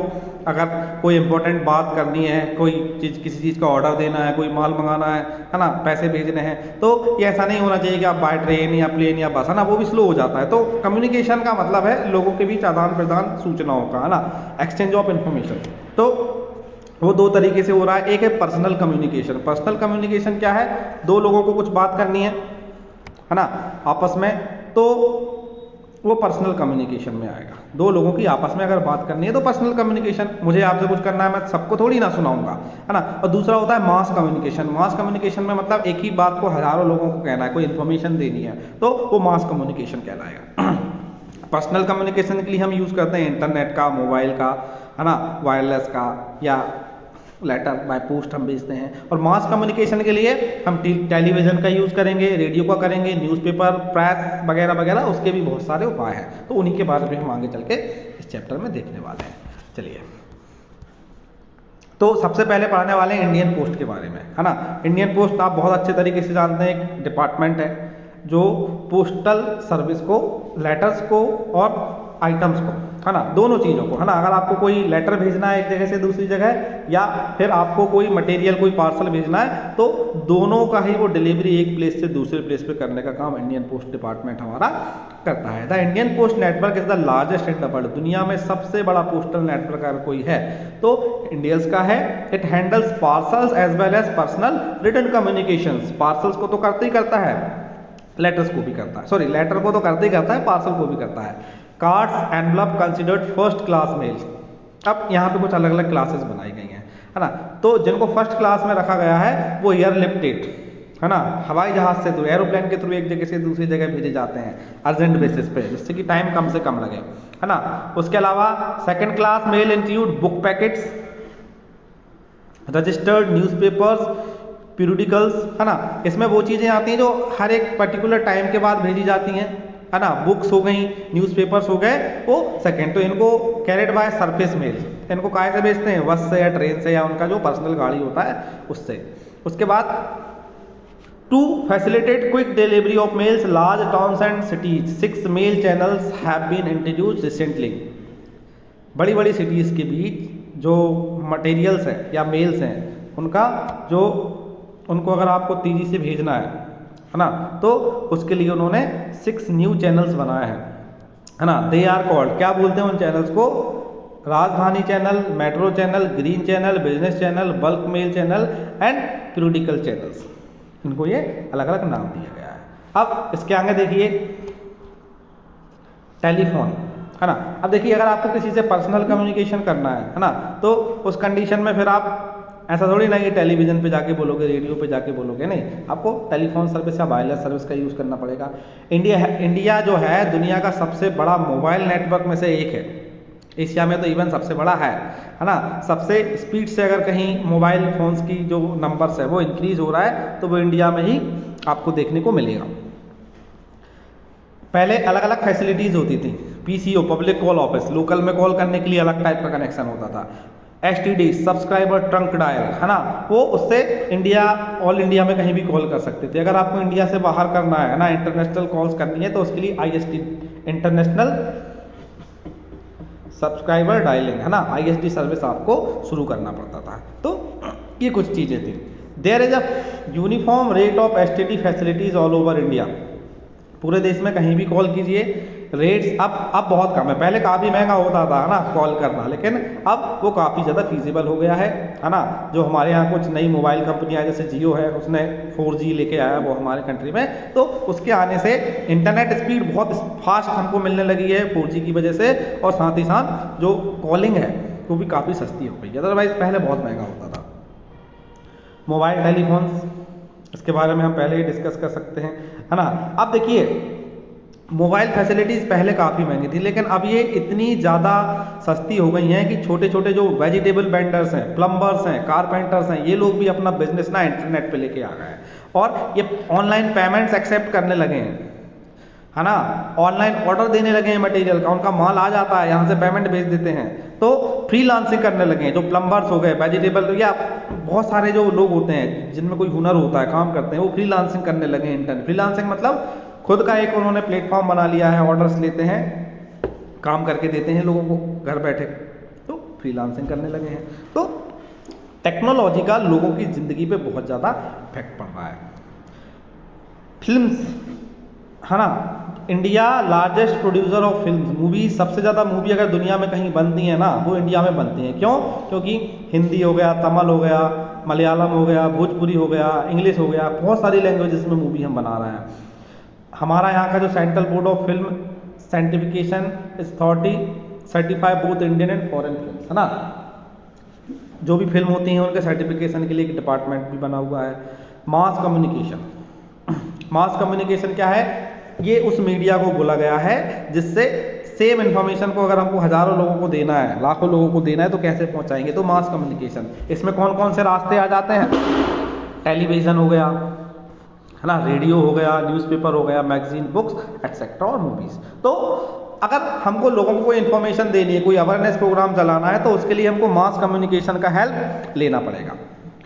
अगर कोई इंपॉर्टेंट बात करनी है, कोई चीज़, किसी चीज़ का ऑर्डर देना है, कोई माल मंगाना है ना, पैसे भेजने हैं, तो ये ऐसा नहीं होना चाहिए कि आप बाय ट्रेन या प्लेन या बस, है ना, वो भी स्लो हो जाता है। तो कम्युनिकेशन का मतलब है लोगों के बीच आदान प्रदान सूचनाओं का, है ना, एक्सचेंज ऑफ इंफॉर्मेशन। तो वो दो तरीके से हो रहा है। एक है पर्सनल कम्युनिकेशन। पर्सनल कम्युनिकेशन क्या है? दो लोगों को कुछ बात करनी है ना, आपस में, तो वो पर्सनल कम्युनिकेशन में आएगा। दो लोगों की आपस में अगर बात करनी है तो पर्सनल कम्युनिकेशन, मुझे आपसे कुछ करना है, मैं सबको थोड़ी ना सुनाऊंगा, है ना। और दूसरा होता है मास कम्युनिकेशन। मास कम्युनिकेशन में मतलब एक ही बात को हजारों लोगों को कहना है, कोई इन्फॉर्मेशन देनी है, तो वो मास कम्युनिकेशन कहलाएगा। पर्सनल कम्युनिकेशन के लिए हम यूज़ करते हैं इंटरनेट का, मोबाइल का, है ना, वायरलेस का, या लेटर बाय पोस्ट हम भेजते हैं। और मास कम्युनिकेशन के लिए हम टेलीविज़न का यूज़ करेंगे, रेडियो का करेंगे, न्यूज़पेपर, प्रेस वगैरह वगैरह, उसके भी बहुत सारे उपाय हैं। तो उन्हीं के बारे में हम आगे चल के इस चैप्टर में देखने वाले हैं। चलिए, तो सबसे पहले पढ़ने वाले हैं इंडियन पोस्ट के बारे में, है ना। इंडियन पोस्ट आप बहुत अच्छे तरीके से जानते हैं, एक डिपार्टमेंट है जो पोस्टल सर्विस को, लेटर्स को और आइटम्स को, है ना, दोनों चीज़ों को, है ना, अगर आपको कोई लेटर भेजना है एक जगह से दूसरी जगह, या फिर आपको कोई मटेरियल, कोई पार्सल भेजना है, तो दोनों का ही वो डिलीवरी एक प्लेस से दूसरे प्लेस पे करने का काम इंडियन पोस्ट डिपार्टमेंट हमारा करता है। The Indian post network is the largest in the world. दुनिया में सबसे बड़ा पोस्टल नेटवर्क अगर कोई है तो इंडियंस का है। It handles parcels as well as personal written communications. Parcels को तो करते ही करता है, लेटर्स को भी करता है, सॉरी, लेटर को तो करते ही करता है, पार्सल को भी करता है। Cards envelope considered first class mail. अब यहाँ पे कुछ अलग अलग क्लासेस बनाई गई हैं, है ना। तो जिनको फर्स्ट क्लास में रखा गया है वो एयरलिफ्टेड, है ना, हवाई जहाज से थ्रू, एरोप्लेन के थ्रू एक जगह से दूसरी जगह भेजे जाते हैं अर्जेंट बेसिस पे, जिससे कि टाइम कम से कम लगे, है ना। उसके अलावा second class mail include book packets, registered newspapers, periodicals, है ना। इसमें वो चीज़ें आती हैं जो हर एक पर्टिकुलर टाइम के बाद भेजी जाती हैं, है ना। बुक्स हो गई, न्यूज़पेपर्स हो गए, वो सेकेंड। तो इनको कैरिड बाय सरफेस मेल, इनको काहे से भेजते हैं? बस से या ट्रेन से, या उनका जो पर्सनल गाड़ी होता है उससे। उसके बाद to facilitate quick delivery of mails large towns and cities 6 mail channels have been introduced recently. बड़ी बड़ी सिटीज़ के बीच जो मटेरियल्स हैं या मेल्स हैं, उनका जो, उनको अगर आपको तेज़ी से भेजना है ना, तो उसके लिए उन्होंने 6 न्यू चैनल्स बनाए हैं, है ना। दे आर कॉल्ड, क्या बोलते हैं उन चैनल्स को? Rajdhani channel, metro channel, green channel, business channel, bulk mail channel and periodical channels. इनको ये अलग अलग नाम दिया गया है। अब इसके आगे देखिए टेलीफोन, है ना। अब देखिए, अगर आपको किसी से पर्सनल कम्युनिकेशन करना है ना, तो उस कंडीशन में फिर आप ऐसा थोड़ी ना कि टेलीविज़न पे जाके बोलोगे, रेडियो पे जाके बोलोगे, नहीं, आपको टेलीफोन सर्विस या वायरलेस सर्विस का यूज़ करना पड़ेगा। इंडिया जो है दुनिया का सबसे बड़ा मोबाइल नेटवर्क में से एक है। एशिया में तो इवन सबसे बड़ा है ना। सबसे स्पीड से अगर कहीं मोबाइल फ़ोन्स की जो नंबर्स है वो इंक्रीज़ हो रहा है, तो वो इंडिया में ही आपको देखने को मिलेगा। पहले अलग अलग फैसिलिटीज़ होती थी। PCO, public call office, local में कॉल करने के लिए अलग टाइप का कनेक्शन होता था। एसटीडी, सब्सक्राइबर ट्रंक डायल, है ना, वो उससे इंडिया, ऑल इंडिया में कहीं भी कॉल कर सकते थे। अगर आपको इंडिया से बाहर करना है ना, इंटरनेशनल कॉल्स करनी है, तो उसके लिए आईएसटी, इंटरनेशनल सब्सक्राइबर डायलिंग, है ना, आईएसडी सर्विस आपको शुरू करना पड़ता था। तो ये कुछ चीज़ें थी। There is a uniform rate of STD facilities all over India. पूरे देश में कहीं भी कॉल कीजिए, रेट्स अब बहुत कम है। पहले काफ़ी महंगा होता था, है ना, कॉल करना, लेकिन अब वो काफ़ी ज़्यादा फीजिबल हो गया है ना। जो हमारे यहाँ कुछ नई मोबाइल कंपनियाँ जैसे जियो है, उसने 4G लेके आया वो हमारे कंट्री में, तो उसके आने से इंटरनेट स्पीड बहुत फास्ट हमको मिलने लगी है 4G की वजह से, और साथ ही साथ जो कॉलिंग है वो भी काफ़ी सस्ती हो गई। अदरवाइज़ पहले बहुत महंगा होता था। मोबाइल टेलीफोन्स, इसके बारे में हम पहले ही डिस्कस कर सकते हैं, है ना। अब देखिए, मोबाइल फैसिलिटीज़ पहले काफ़ी महंगी थी, लेकिन अब ये इतनी ज़्यादा सस्ती हो गई हैं कि छोटे छोटे जो वेजिटेबल वेंडर्स हैं, प्लम्बर्स हैं, कारपेंटर्स हैं, ये लोग भी अपना बिजनेस ना इंटरनेट पे लेके आ गए हैं और ये ऑनलाइन पेमेंट्स एक्सेप्ट करने लगे हैं, है ना। ऑनलाइन ऑर्डर देने लगे हैं मटेरियल का, उनका माल आ जाता है, यहाँ से पेमेंट भेज देते हैं। तो फ्रीलांसिंग करने लगे हैं, जो प्लम्बर्स हो गए, वेजिटेबल या बहुत सारे जो लोग होते हैं जिनमें कोई हुनर होता है, काम करते हैं, वो फ्रीलांसिंग करने लगे हैं। इंटरनेट फ्रीलांसिंग मतलब खुद का एक उन्होंने प्लेटफॉर्म बना लिया है, ऑर्डर्स लेते हैं, काम करके देते हैं लोगों को घर बैठे, तो फ्रीलांसिंग करने लगे हैं। तो टेक्नोलॉजी का लोगों की ज़िंदगी पे बहुत ज़्यादा इफेक्ट पड़ रहा है। फिल्म्स, है ना, India largest producer of films, movie, सबसे ज़्यादा मूवी अगर दुनिया में कहीं बनती है ना, वो इंडिया में बनती हैं। क्यों? क्योंकि हिंदी हो गया, तमिल हो गया, मलयालम हो गया, भोजपुरी हो गया, इंग्लिश हो गया, बहुत सारी लैंग्वेजेस में मूवी हम बना रहे हैं। हमारा यहाँ का जो central board of film certification authority certify both Indian and foreign film, है ना। जो भी फिल्म होती हैं उनके सर्टिफिकेशन के लिए एक डिपार्टमेंट भी बना हुआ है। मास कम्युनिकेशन, मास कम्युनिकेशन क्या है? ये उस मीडिया को बोला गया है जिससे सेम इन्फॉर्मेशन को अगर हमको हज़ारों लोगों को देना है, लाखों लोगों को देना है, तो कैसे पहुंचाएंगे? तो मास कम्युनिकेशन। इसमें कौन कौन से रास्ते आ जाते हैं? टेलीविज़न हो गया, है ना, रेडियो हो गया, न्यूज़पेपर हो गया, मैगजीन, बुक्स एक्सेट्रा और मूवीज़। तो अगर हमको लोगों को कोई इन्फॉर्मेशन देनी है, कोई अवेयरनेस प्रोग्राम चलाना है, तो उसके लिए हमको मास कम्युनिकेशन का हेल्प लेना पड़ेगा,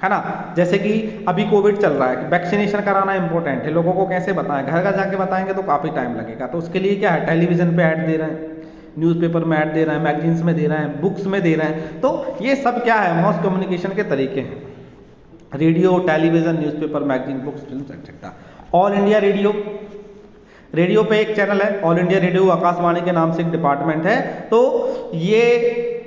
है ना। जैसे कि अभी कोविड चल रहा है, वैक्सीनेशन कराना इंपॉर्टेंट है, लोगों को कैसे बताएं? घर घर जाके बताएंगे तो काफ़ी टाइम लगेगा। तो उसके लिए क्या है? टेलीविज़न पे ऐड दे रहे हैं, न्यूज़पेपर में ऐड दे रहे हैं, मैगजीन्स में दे रहे हैं, बुक्स में दे रहे हैं। तो ये सब क्या है? मास कम्युनिकेशन के तरीके हैं। Radio, television, newspaper, magazine, books, film etcetera. All India radio, radio पे एक चैनल है ऑल इंडिया रेडियो, आकाशवाणी के नाम से एक डिपार्टमेंट है। तो ये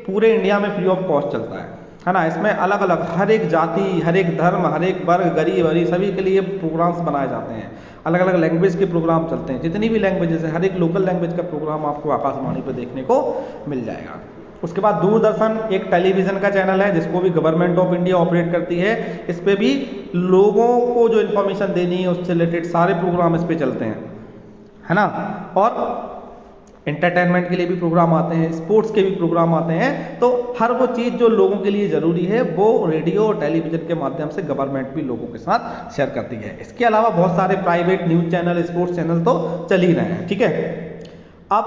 पूरे इंडिया में फ्री ऑफ कॉस्ट चलता है ना। इसमें अलग अलग हर एक जाति, हर एक धर्म, हर एक वर्ग, गरीब अरीब सभी के लिए प्रोग्राम्स बनाए जाते हैं। अलग अलग लैंग्वेज के प्रोग्राम चलते हैं, जितनी भी लैंग्वेजेस है, हर एक लोकल लैंग्वेज का प्रोग्राम आपको आकाशवाणी पर देखने को मिल जाएगा। उसके बाद दूरदर्शन एक टेलीविज़न का चैनल है जिसको भी गवर्नमेंट ऑफ इंडिया ऑपरेट करती है। इस पे भी लोगों को जो इन्फॉर्मेशन देनी है उससे रिलेटेड सारे प्रोग्राम इस पे चलते हैं, है ना। और एंटरटेनमेंट के लिए भी प्रोग्राम आते हैं, स्पोर्ट्स के भी प्रोग्राम आते हैं। तो हर वो चीज़ जो लोगों के लिए ज़रूरी है वो रेडियो और टेलीविज़न के माध्यम से गवर्नमेंट भी लोगों के साथ शेयर करती है। इसके अलावा बहुत सारे private news channel, sports channel तो चल ही रहे हैं, ठीक है। अब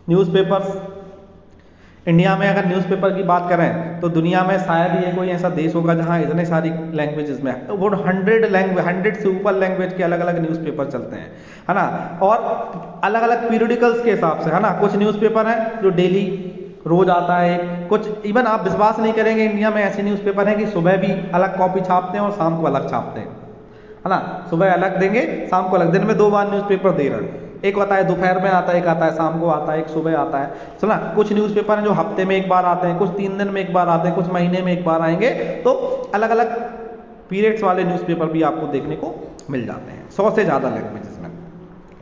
न्यूज़पेपर्स, इंडिया में अगर न्यूज़पेपर की बात करें तो दुनिया में शायद ये कोई ऐसा देश होगा जहां इतने सारी लैंग्वेजेस में, वो 100 से ऊपर लैंग्वेज के अलग अलग न्यूज़पेपर चलते हैं, है ना। और अलग अलग पीरियडिकल्स के हिसाब से, है ना। कुछ न्यूज़पेपर हैं जो डेली रोज आता है, कुछ इवन आप विश्वास नहीं करेंगे, इंडिया में ऐसे न्यूज़पेपर हैं कि सुबह भी अलग कॉपी छापते हैं और शाम को अलग छापते हैं, है ना। सुबह अलग देंगे, शाम को अलग, दिन में 2 बार न्यूज़पेपर दे रहे हैं। एक आता है दोपहर में आता है, एक आता है शाम को आता है, एक सुबह आता है, सुना। कुछ न्यूज़पेपर हैं जो हफ्ते में एक बार आते हैं, कुछ 3 दिन में एक बार आते हैं, कुछ महीने में एक बार आएंगे। तो अलग अलग पीरियड्स वाले न्यूज़पेपर भी आपको देखने को मिल जाते हैं 100 से ज़्यादा लैंग्वेजेस में।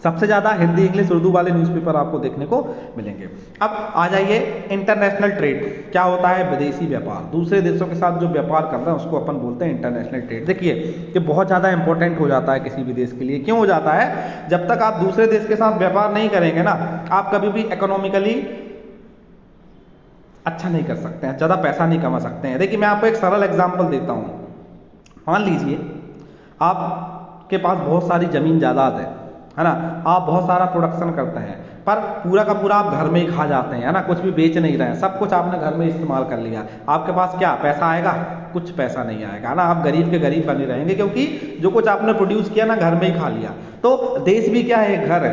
सबसे ज़्यादा हिंदी, इंग्लिश, उर्दू वाले न्यूज़पेपर आपको देखने को मिलेंगे। अब आ जाइए इंटरनेशनल ट्रेड, क्या होता है? विदेशी व्यापार, दूसरे देशों के साथ जो व्यापार करना है उसको अपन बोलते हैं इंटरनेशनल ट्रेड। देखिए ये बहुत ज़्यादा इंपॉर्टेंट हो जाता है किसी भी देश के लिए। क्यों हो जाता है? जब तक आप दूसरे देश के साथ व्यापार नहीं करेंगे ना, आप कभी भी इकोनॉमिकली अच्छा नहीं कर सकते हैं, ज़्यादा पैसा नहीं कमा सकते हैं। देखिए मैं आपको एक सरल एग्जाम्पल देता हूँ। मान लीजिए आपके पास बहुत सारी ज़मीन जायदाद है ना, आप बहुत सारा प्रोडक्शन करते हैं, पर पूरा का पूरा आप घर में ही खा जाते हैं, है ना, कुछ भी बेच नहीं रहे हैं, सब कुछ आपने घर में इस्तेमाल कर लिया। आपके पास क्या पैसा आएगा? कुछ पैसा नहीं आएगा ना, आप गरीब के गरीब बने रहेंगे, क्योंकि जो कुछ आपने प्रोड्यूस किया ना घर में ही खा लिया। तो देश भी क्या है? एक घर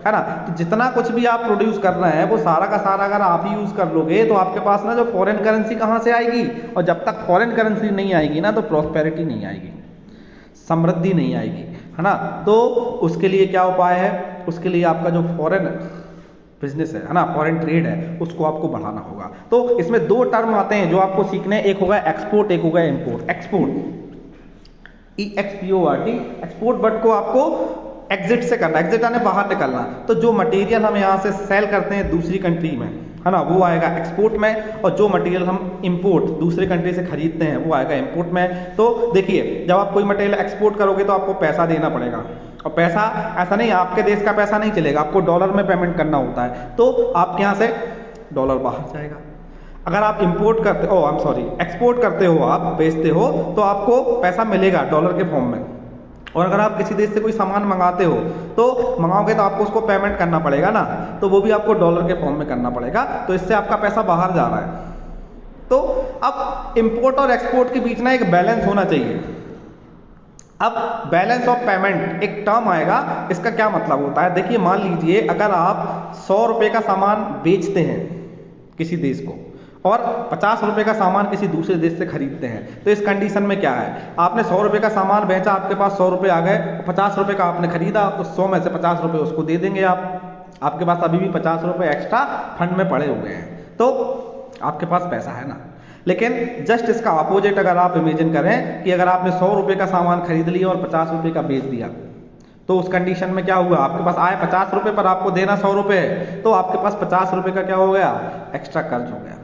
है ना। तो जितना कुछ भी आप प्रोड्यूस कर रहे हैं वो सारा का सारा अगर आप ही यूज़ कर लोगे तो आपके पास ना जो फॉरेन करेंसी कहाँ से आएगी? और जब तक फॉरेन करेंसी नहीं आएगी ना तो प्रॉस्पेरिटी नहीं आएगी, समृद्धि नहीं आएगी, है ना। तो उसके लिए क्या उपाय है? उसके लिए आपका जो फॉरेन बिजनेस है ना, फॉरेन ट्रेड है, उसको आपको बढ़ाना होगा। तो इसमें 2 टर्म आते हैं जो आपको सीखने, एक होगा एक्सपोर्ट, एक होगा import. Export EXPORT, export word को आपको एग्जिट से करना, एग्जिट यानी बाहर निकलना। तो जो मटेरियल हम यहाँ से सेल करते हैं दूसरी कंट्री में, है ना, वो आएगा एक्सपोर्ट में, और जो मटेरियल हम इंपोर्ट दूसरे कंट्री से खरीदते हैं वो आएगा इंपोर्ट में। तो देखिए, जब आप कोई मटेरियल एक्सपोर्ट करोगे तो आपको पैसा देना पड़ेगा, और पैसा ऐसा नहीं आपके देश का पैसा नहीं चलेगा, आपको डॉलर में पेमेंट करना होता है, तो आपके यहाँ से डॉलर बाहर जाएगा। अगर आप इंपोर्ट करते हो, एक्सपोर्ट करते हो, आप बेचते हो, तो आपको पैसा मिलेगा डॉलर के फॉर्म में। और अगर आप किसी देश से कोई सामान मंगाते हो, तो मंगाओगे तो आपको उसको पेमेंट करना पड़ेगा ना, तो वो भी आपको डॉलर के फॉर्म में करना पड़ेगा, तो इससे आपका पैसा बाहर जा रहा है। तो अब इंपोर्ट और एक्सपोर्ट के बीच ना एक बैलेंस होना चाहिए। अब बैलेंस ऑफ पेमेंट एक टर्म आएगा, इसका क्या मतलब होता है, देखिए मान लीजिए अगर आप 100 रुपये का सामान बेचते हैं किसी देश को और 50 रुपये का सामान किसी दूसरे देश से खरीदते हैं, तो इस कंडीशन में क्या है, आपने 100 रुपये का सामान बेचा, आपके पास 100 रुपये आ गए, 50 रुपये का आपने खरीदा, तो 100 में से 50 रुपये उसको दे देंगे आपके पास अभी भी 50 रुपये एक्स्ट्रा फंड में पड़े हुए हैं, तो आपके पास पैसा है ना। लेकिन जस्ट इसका अपोजिट अगर आप इमेजिन करें कि अगर आपने 100 रुपये का सामान खरीद लिया और 50 रुपये का बेच दिया, तो उस कंडीशन में क्या हुआ, आपके पास आए 50 रुपये पर आपको देना 100 रुपये है, तो आपके पास 50 रुपये का क्या हो गया, एक्स्ट्रा कर्ज हो गया।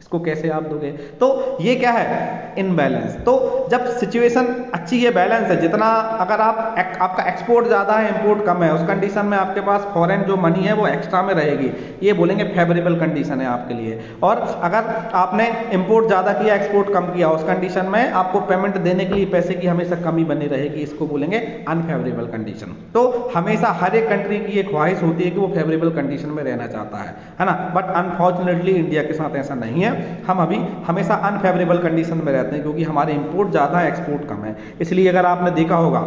इसको कैसे आप दोगे, तो ये क्या है, इनबैलेंस। तो जब सिचुएशन अच्छी है, बैलेंस है, जितना अगर आपका एक्सपोर्ट ज़्यादा है, इंपोर्ट कम है, उस कंडीशन में आपके पास फॉरेन जो मनी है वो एक्स्ट्रा में रहेगी, ये बोलेंगे फेवरेबल कंडीशन है आपके लिए। और अगर आपने इंपोर्ट ज़्यादा किया, एक्सपोर्ट कम किया, उस कंडीशन में आपको पेमेंट देने के लिए पैसे की हमेशा कमी बनी रहेगी, इसको बोलेंगे अनफेवरेबल कंडीशन। तो हमेशा हर एक कंट्री की एक ख्वाहिश होती है कि वो फेवरेबल कंडीशन में रहना चाहता है ना, बट अनफॉर्चुनेटली इंडिया के साथ ऐसा नहीं है, हम अभी हमेशा अनफेवरेबल कंडीशन में रहते हैं, क्योंकि हमारे इंपोर्ट ज़्यादा है, एक्सपोर्ट कम है। इसलिए अगर आपने देखा होगा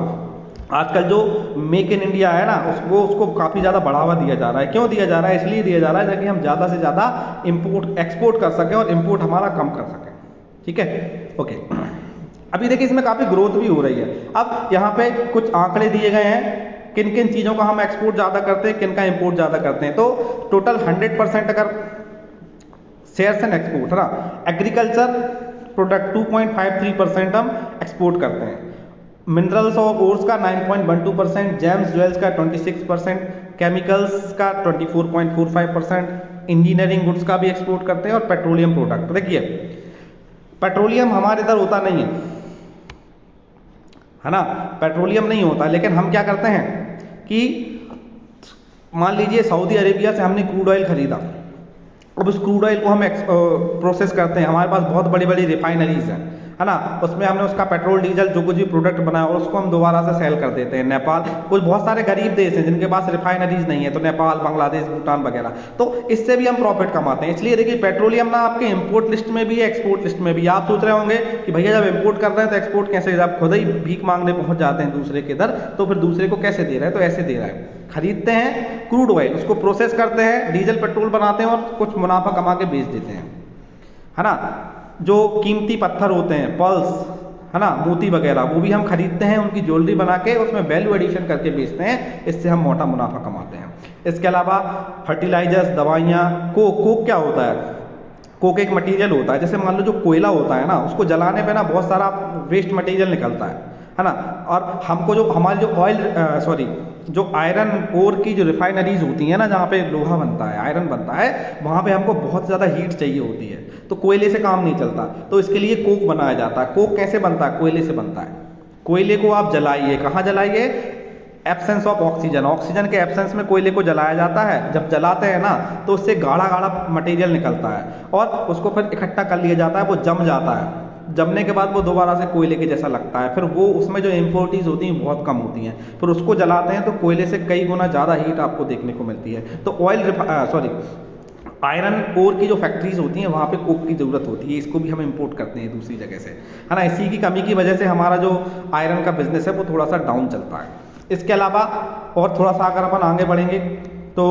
आजकल जो मेक इन इंडिया है ना, उसको काफ़ी ज़्यादा बढ़ावा दिया जा रहा है। क्यों दिया जा रहा है, इसलिए दिया जा रहा है ताकि हम ज़्यादा से ज़्यादा एक्सपोर्ट कर सकें और इंपोर्ट हमारा कम कर सकें। ठीक है, ओके। अभी देखिए इसमें काफ़ी ग्रोथ भी हो रही है। अब यहाँ पे कुछ आंकड़े दिए गए हैं, किन किन चीज़ों का हम एक्सपोर्ट ज़्यादा करते हैं, किन का इंपोर्ट ज़्यादा करते हैं। तो टोटल 100% अगर शेयर्स एंड एक्सपोर्ट है ना, एग्रीकल्चर प्रोडक्ट 2.53% हम एक्सपोर्ट करते हैं, मिनरल्स और ओर्स का 9.12%, जेम्स ज्वेल्स का 26%, केमिकल्स का 24.45%, इंजीनियरिंग गुड्स का भी एक्सपोर्ट करते हैं, और पेट्रोलियम प्रोडक्ट। देखिए पेट्रोलियम हमारे इधर होता नहीं है ना, पेट्रोलियम नहीं होता, लेकिन हम क्या करते हैं कि मान लीजिए सऊदी अरेबिया से हमने क्रूड ऑयल खरीदा, अब उस क्रूड ऑयल को हम प्रोसेस करते हैं, हमारे पास बहुत बड़ी बड़ी रिफाइनरीज हैं, है ना, उसमें हमने उसका पेट्रोल डीजल जो कुछ भी प्रोडक्ट बनाया और उसको हम दोबारा से सेल कर देते हैं। नेपाल, कुछ बहुत सारे गरीब देश हैं जिनके पास रिफाइनरीज नहीं है, तो नेपाल, बांग्लादेश, भूटान वगैरह, तो इससे भी हम प्रॉफिट कमाते हैं। इसलिए देखिए पेट्रोलियम ना आपके इंपोर्ट लिस्ट में भी है, एक्सपोर्ट लिस्ट में भी। आप सोच रहे होंगे कि भैया जब इंपोर्ट कर रहे हैं तो एक्सपोर्ट कैसे, जब खुद ही भीख मांगने पहुंच जाते हैं दूसरे के इधर, तो फिर दूसरे को कैसे दे रहे हैं, तो ऐसे दे रहा है, खरीदते हैं क्रूड ऑयल, उसको प्रोसेस करते हैं, डीजल पेट्रोल बनाते हैं और कुछ मुनाफा कमा के बेच देते हैं, है ना। जो कीमती पत्थर होते हैं, पर्ल्स, है ना, मोती वगैरह, वो भी हम खरीदते हैं, उनकी ज्वेलरी बना के उसमें वैल्यू एडिशन करके बेचते हैं, इससे हम मोटा मुनाफा कमाते हैं। इसके अलावा फर्टिलाइजर्स, दवाइयाँ, कोक क्या होता है, कोक एक मटेरियल होता है, जैसे मान लो जो कोयला होता है ना, उसको जलाने पे ना बहुत सारा वेस्ट मटेरियल निकलता है ना, और हमको जो हमारी जो जो आयरन ओर की जो रिफाइनरीज होती हैं ना, जहाँ पे लोहा बनता है, आयरन बनता है, वहाँ पे हमको बहुत ज़्यादा हीट चाहिए होती है, तो कोयले से काम नहीं चलता, तो इसके लिए कोक बनाया जाता है। कोक कैसे बनता है, कोयले से बनता है। कोयले को आप जलाइए, कहाँ जलाइए, एब्सेंस ऑफ ऑक्सीजन, ऑक्सीजन के एब्सेंस में कोयले को जलाया जाता है। जब जलाते हैं ना तो उससे गाढ़ा गाढ़ा मटेरियल निकलता है और उसको फिर इकट्ठा कर लिया जाता है, वो जम जाता है। जमने के बाद वो दोबारा से कोयले के जैसा लगता है, फिर वो उसमें जो इम्प्योरिटीज़ होती हैं बहुत कम होती हैं, फिर उसको जलाते हैं तो कोयले से कई गुना ज़्यादा हीट आपको देखने को मिलती है। तो आयरन ओर की जो फैक्ट्रीज होती हैं वहाँ पे कोक की ज़रूरत होती है, इसको भी हम इंपोर्ट करते हैं दूसरी जगह से, है ना। इसी की कमी की वजह से हमारा जो आयरन का बिजनेस है वो थोड़ा सा डाउन चलता है। इसके अलावा और थोड़ा सा अगर अपन आगे बढ़ेंगे तो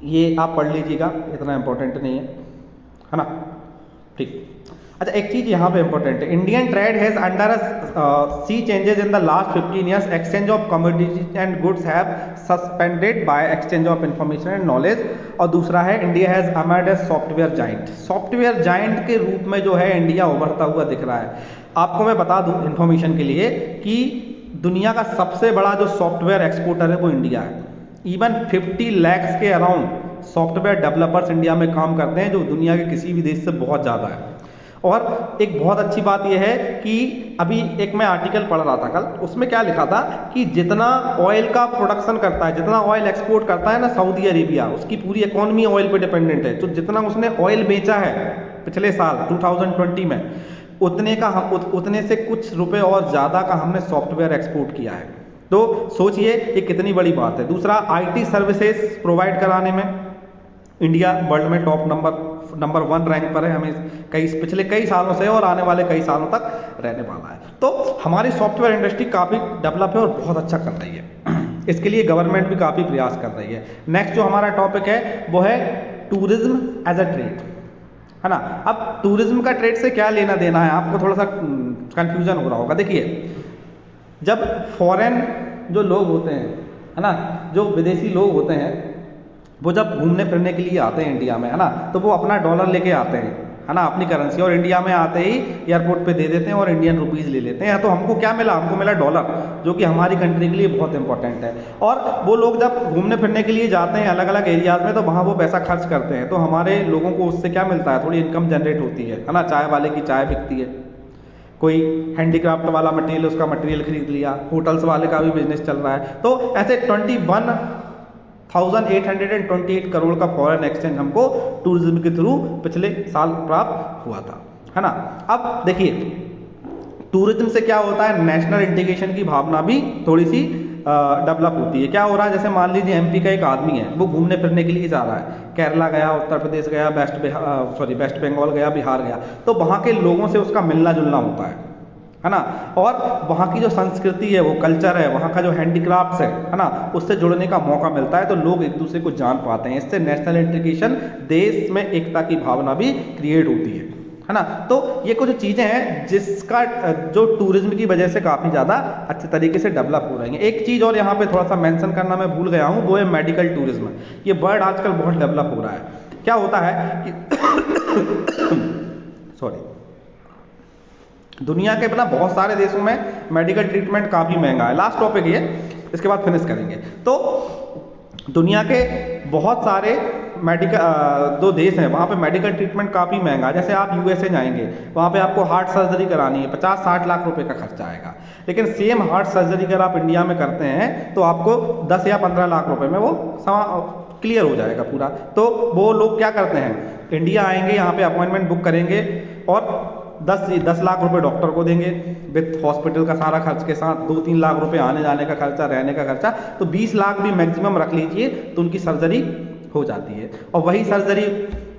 ये आप पढ़ लीजिएगा, इतना इंपॉर्टेंट नहीं है ना, ठीक। अच्छा, एक चीज यहाँ पे इंपॉर्टेंट है, Indian trade has under sea changes in the last 15 years, exchange of commodities and goods have suspended by exchange of information and knowledge. और दूसरा है India has emerged as software giant, software giant के रूप में जो है India उभरता हुआ दिख रहा है। आपको मैं बता दूं इन्फॉर्मेशन के लिए कि दुनिया का सबसे बड़ा जो सॉफ्टवेयर एक्सपोर्टर है वो इंडिया है। इवन 50 लैक्स के अराउंड सॉफ्टवेयर डेवलपर्स इंडिया में काम करते हैं, जो दुनिया के किसी भी देश से बहुत ज़्यादा है। और एक बहुत अच्छी बात यह है कि अभी एक मैं आर्टिकल पढ़ रहा था कल, उसमें क्या लिखा था कि जितना ऑयल का प्रोडक्शन करता है, जितना ऑयल एक्सपोर्ट करता है ना सऊदी अरेबिया, उसकी पूरी इकोनॉमी ऑयल पे डिपेंडेंट है। तो जितना उसने ऑयल बेचा है पिछले साल 2020 में, उतने से कुछ रुपए और ज़्यादा का हमने सॉफ्टवेयर एक्सपोर्ट किया है। तो सोचिए ये कितनी बड़ी बात है। दूसरा, आईटी सर्विसेज प्रोवाइड कराने में इंडिया वर्ल्ड में टॉप नंबर 1 रैंक पर है, हमें पिछले कई सालों से और आने वाले कई सालों तक रहने वाला है। तो हमारी सॉफ्टवेयर इंडस्ट्री काफ़ी डेवलप है और बहुत अच्छा कर रही है। इसके लिए गवर्नमेंट भी काफ़ी प्रयास कर रही है। नेक्स्ट जो हमारा टॉपिक है वो है टूरिज्म एज अ ट्रेड, है ना। अब टूरिज्म का ट्रेड से क्या लेना देना है, आपको थोड़ा सा कंफ्यूजन हो रहा होगा। देखिए, जब फॉरेन जो लोग होते हैं, है ना, जो विदेशी लोग होते हैं, वो जब घूमने फिरने के लिए आते हैं इंडिया में, है ना, तो वो अपना डॉलर लेके आते हैं, है ना, अपनी करेंसी, और इंडिया में आते ही एयरपोर्ट पे दे देते हैं और इंडियन रुपीज़ ले लेते हैं। तो हमको क्या मिला, हमको मिला डॉलर, जो कि हमारी कंट्री के लिए बहुत इंपॉर्टेंट है। और वो लोग जब घूमने फिरने के लिए जाते हैं अलग अलग एरियाज़ में, तो वहाँ वो पैसा खर्च करते हैं, तो हमारे लोगों को उससे क्या मिलता है, थोड़ी इनकम जनरेट होती है ना। चाय वाले की चाय बिकती है, कोई हैंडीक्राफ्ट वाला मटेरियल, उसका मटेरियल खरीद लिया, होटल्स वाले का भी बिजनेस चल रहा है। तो ऐसे 21,828 करोड़ का फॉरेन एक्सचेंज हमको टूरिज्म के थ्रू पिछले साल प्राप्त हुआ था, है ना। अब देखिए, टूरिज्म से क्या होता है, नेशनल इंटीग्रेशन की भावना भी थोड़ी सी डेवलप होती है। क्या हो रहा है, जैसे मान लीजिए एमपी का एक आदमी है, वो घूमने फिरने के लिए जा रहा है, केरला गया, उत्तर प्रदेश गया, वेस्ट बंगाल गया, बिहार गया, तो वहाँ के लोगों से उसका मिलना जुलना होता है ना। और वहाँ की जो संस्कृति है, वो कल्चर है, वहाँ का जो हैंडीक्राफ्ट्स है ना, उससे जुड़ने का मौका मिलता है, तो लोग एक दूसरे को जान पाते हैं। इससे नेशनल इंटीग्रेशन, देश में एकता की भावना भी क्रिएट होती है ना। तो ये कुछ चीज़ें हैं जिसका जो टूरिज्म की वजह से काफ़ी ज़्यादा अच्छे तरीके से डेवलप हो रही हैं। एक चीज़ और यहाँ पे थोड़ा सा मेंशन करना मैं भूल गया हूँ, वो है मेडिकल टूरिज्म। ये वर्ड आजकल बहुत डेवलप हो रहा है। क्या होता है कि सॉरी, दुनिया के अपना बहुत सारे देशों में मेडिकल ट्रीटमेंट काफ़ी महंगा है। लास्ट टॉपिक ये, इसके बाद फिनिश करेंगे। तो दुनिया के बहुत सारे जो देश हैं, वहाँ पे मेडिकल ट्रीटमेंट काफ़ी महंगा है। जैसे आप यूएसए जाएंगे, वहाँ पे आपको हार्ट सर्जरी करानी है, 50-60 लाख रुपए का खर्चा आएगा। लेकिन सेम हार्ट सर्जरी अगर आप इंडिया में करते हैं तो आपको 10 या 15 लाख रुपए में वो क्लियर हो जाएगा पूरा। तो वो लोग क्या करते हैं, इंडिया आएंगे, यहाँ पे अपॉइंटमेंट बुक करेंगे और 10 लाख रुपए डॉक्टर को देंगे विथ हॉस्पिटल का सारा खर्च के साथ, 2-3 लाख रुपए आने जाने का खर्चा, रहने का खर्चा, तो 20 लाख भी मैक्सिमम रख लीजिए, तो उनकी सर्जरी हो जाती है। और वही सर्जरी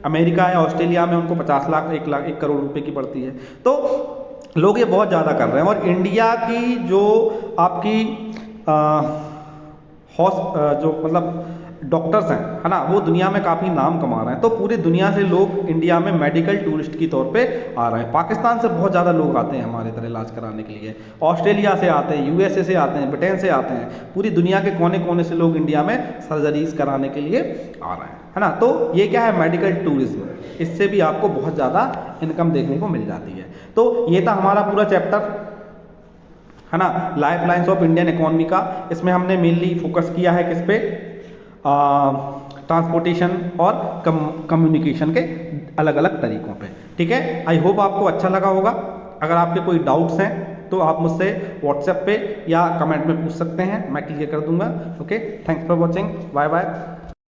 अमेरिका या ऑस्ट्रेलिया में उनको 50 लाख, 1 करोड़ रुपए की पड़ती है। तो लोग ये बहुत ज़्यादा कर रहे हैं। और इंडिया की जो आपकी जो मतलब डॉक्टर्स हैं, है ना, वो दुनिया में काफ़ी नाम कमा रहे हैं। तो पूरी दुनिया से लोग इंडिया में मेडिकल टूरिस्ट की तौर पे आ रहे हैं। पाकिस्तान से बहुत ज़्यादा लोग आते हैं हमारे इधर इलाज कराने के लिए, ऑस्ट्रेलिया से आते हैं, यूएसए से आते हैं, ब्रिटेन से आते हैं, पूरी दुनिया के कोने कोने से लोग इंडिया में सर्जरीज कराने के लिए आ रहे हैं, है ना। तो ये क्या है, मेडिकल टूरिज्म, इससे भी आपको बहुत ज़्यादा इनकम देखने को मिल जाती है। तो ये था हमारा पूरा चैप्टर, है ना, life lines of Indian economy का। इसमें हमने मेनली फोकस किया है किस पे, ट्रांसपोर्टेशन और कम्युनिकेशन के अलग अलग तरीकों पे। ठीक है, आई होप आपको अच्छा लगा होगा। अगर आपके कोई डाउट्स हैं तो आप मुझसे व्हाट्सएप पे या कमेंट में पूछ सकते हैं, मैं क्लियर कर दूंगा। Okay, thanks for watching, bye bye.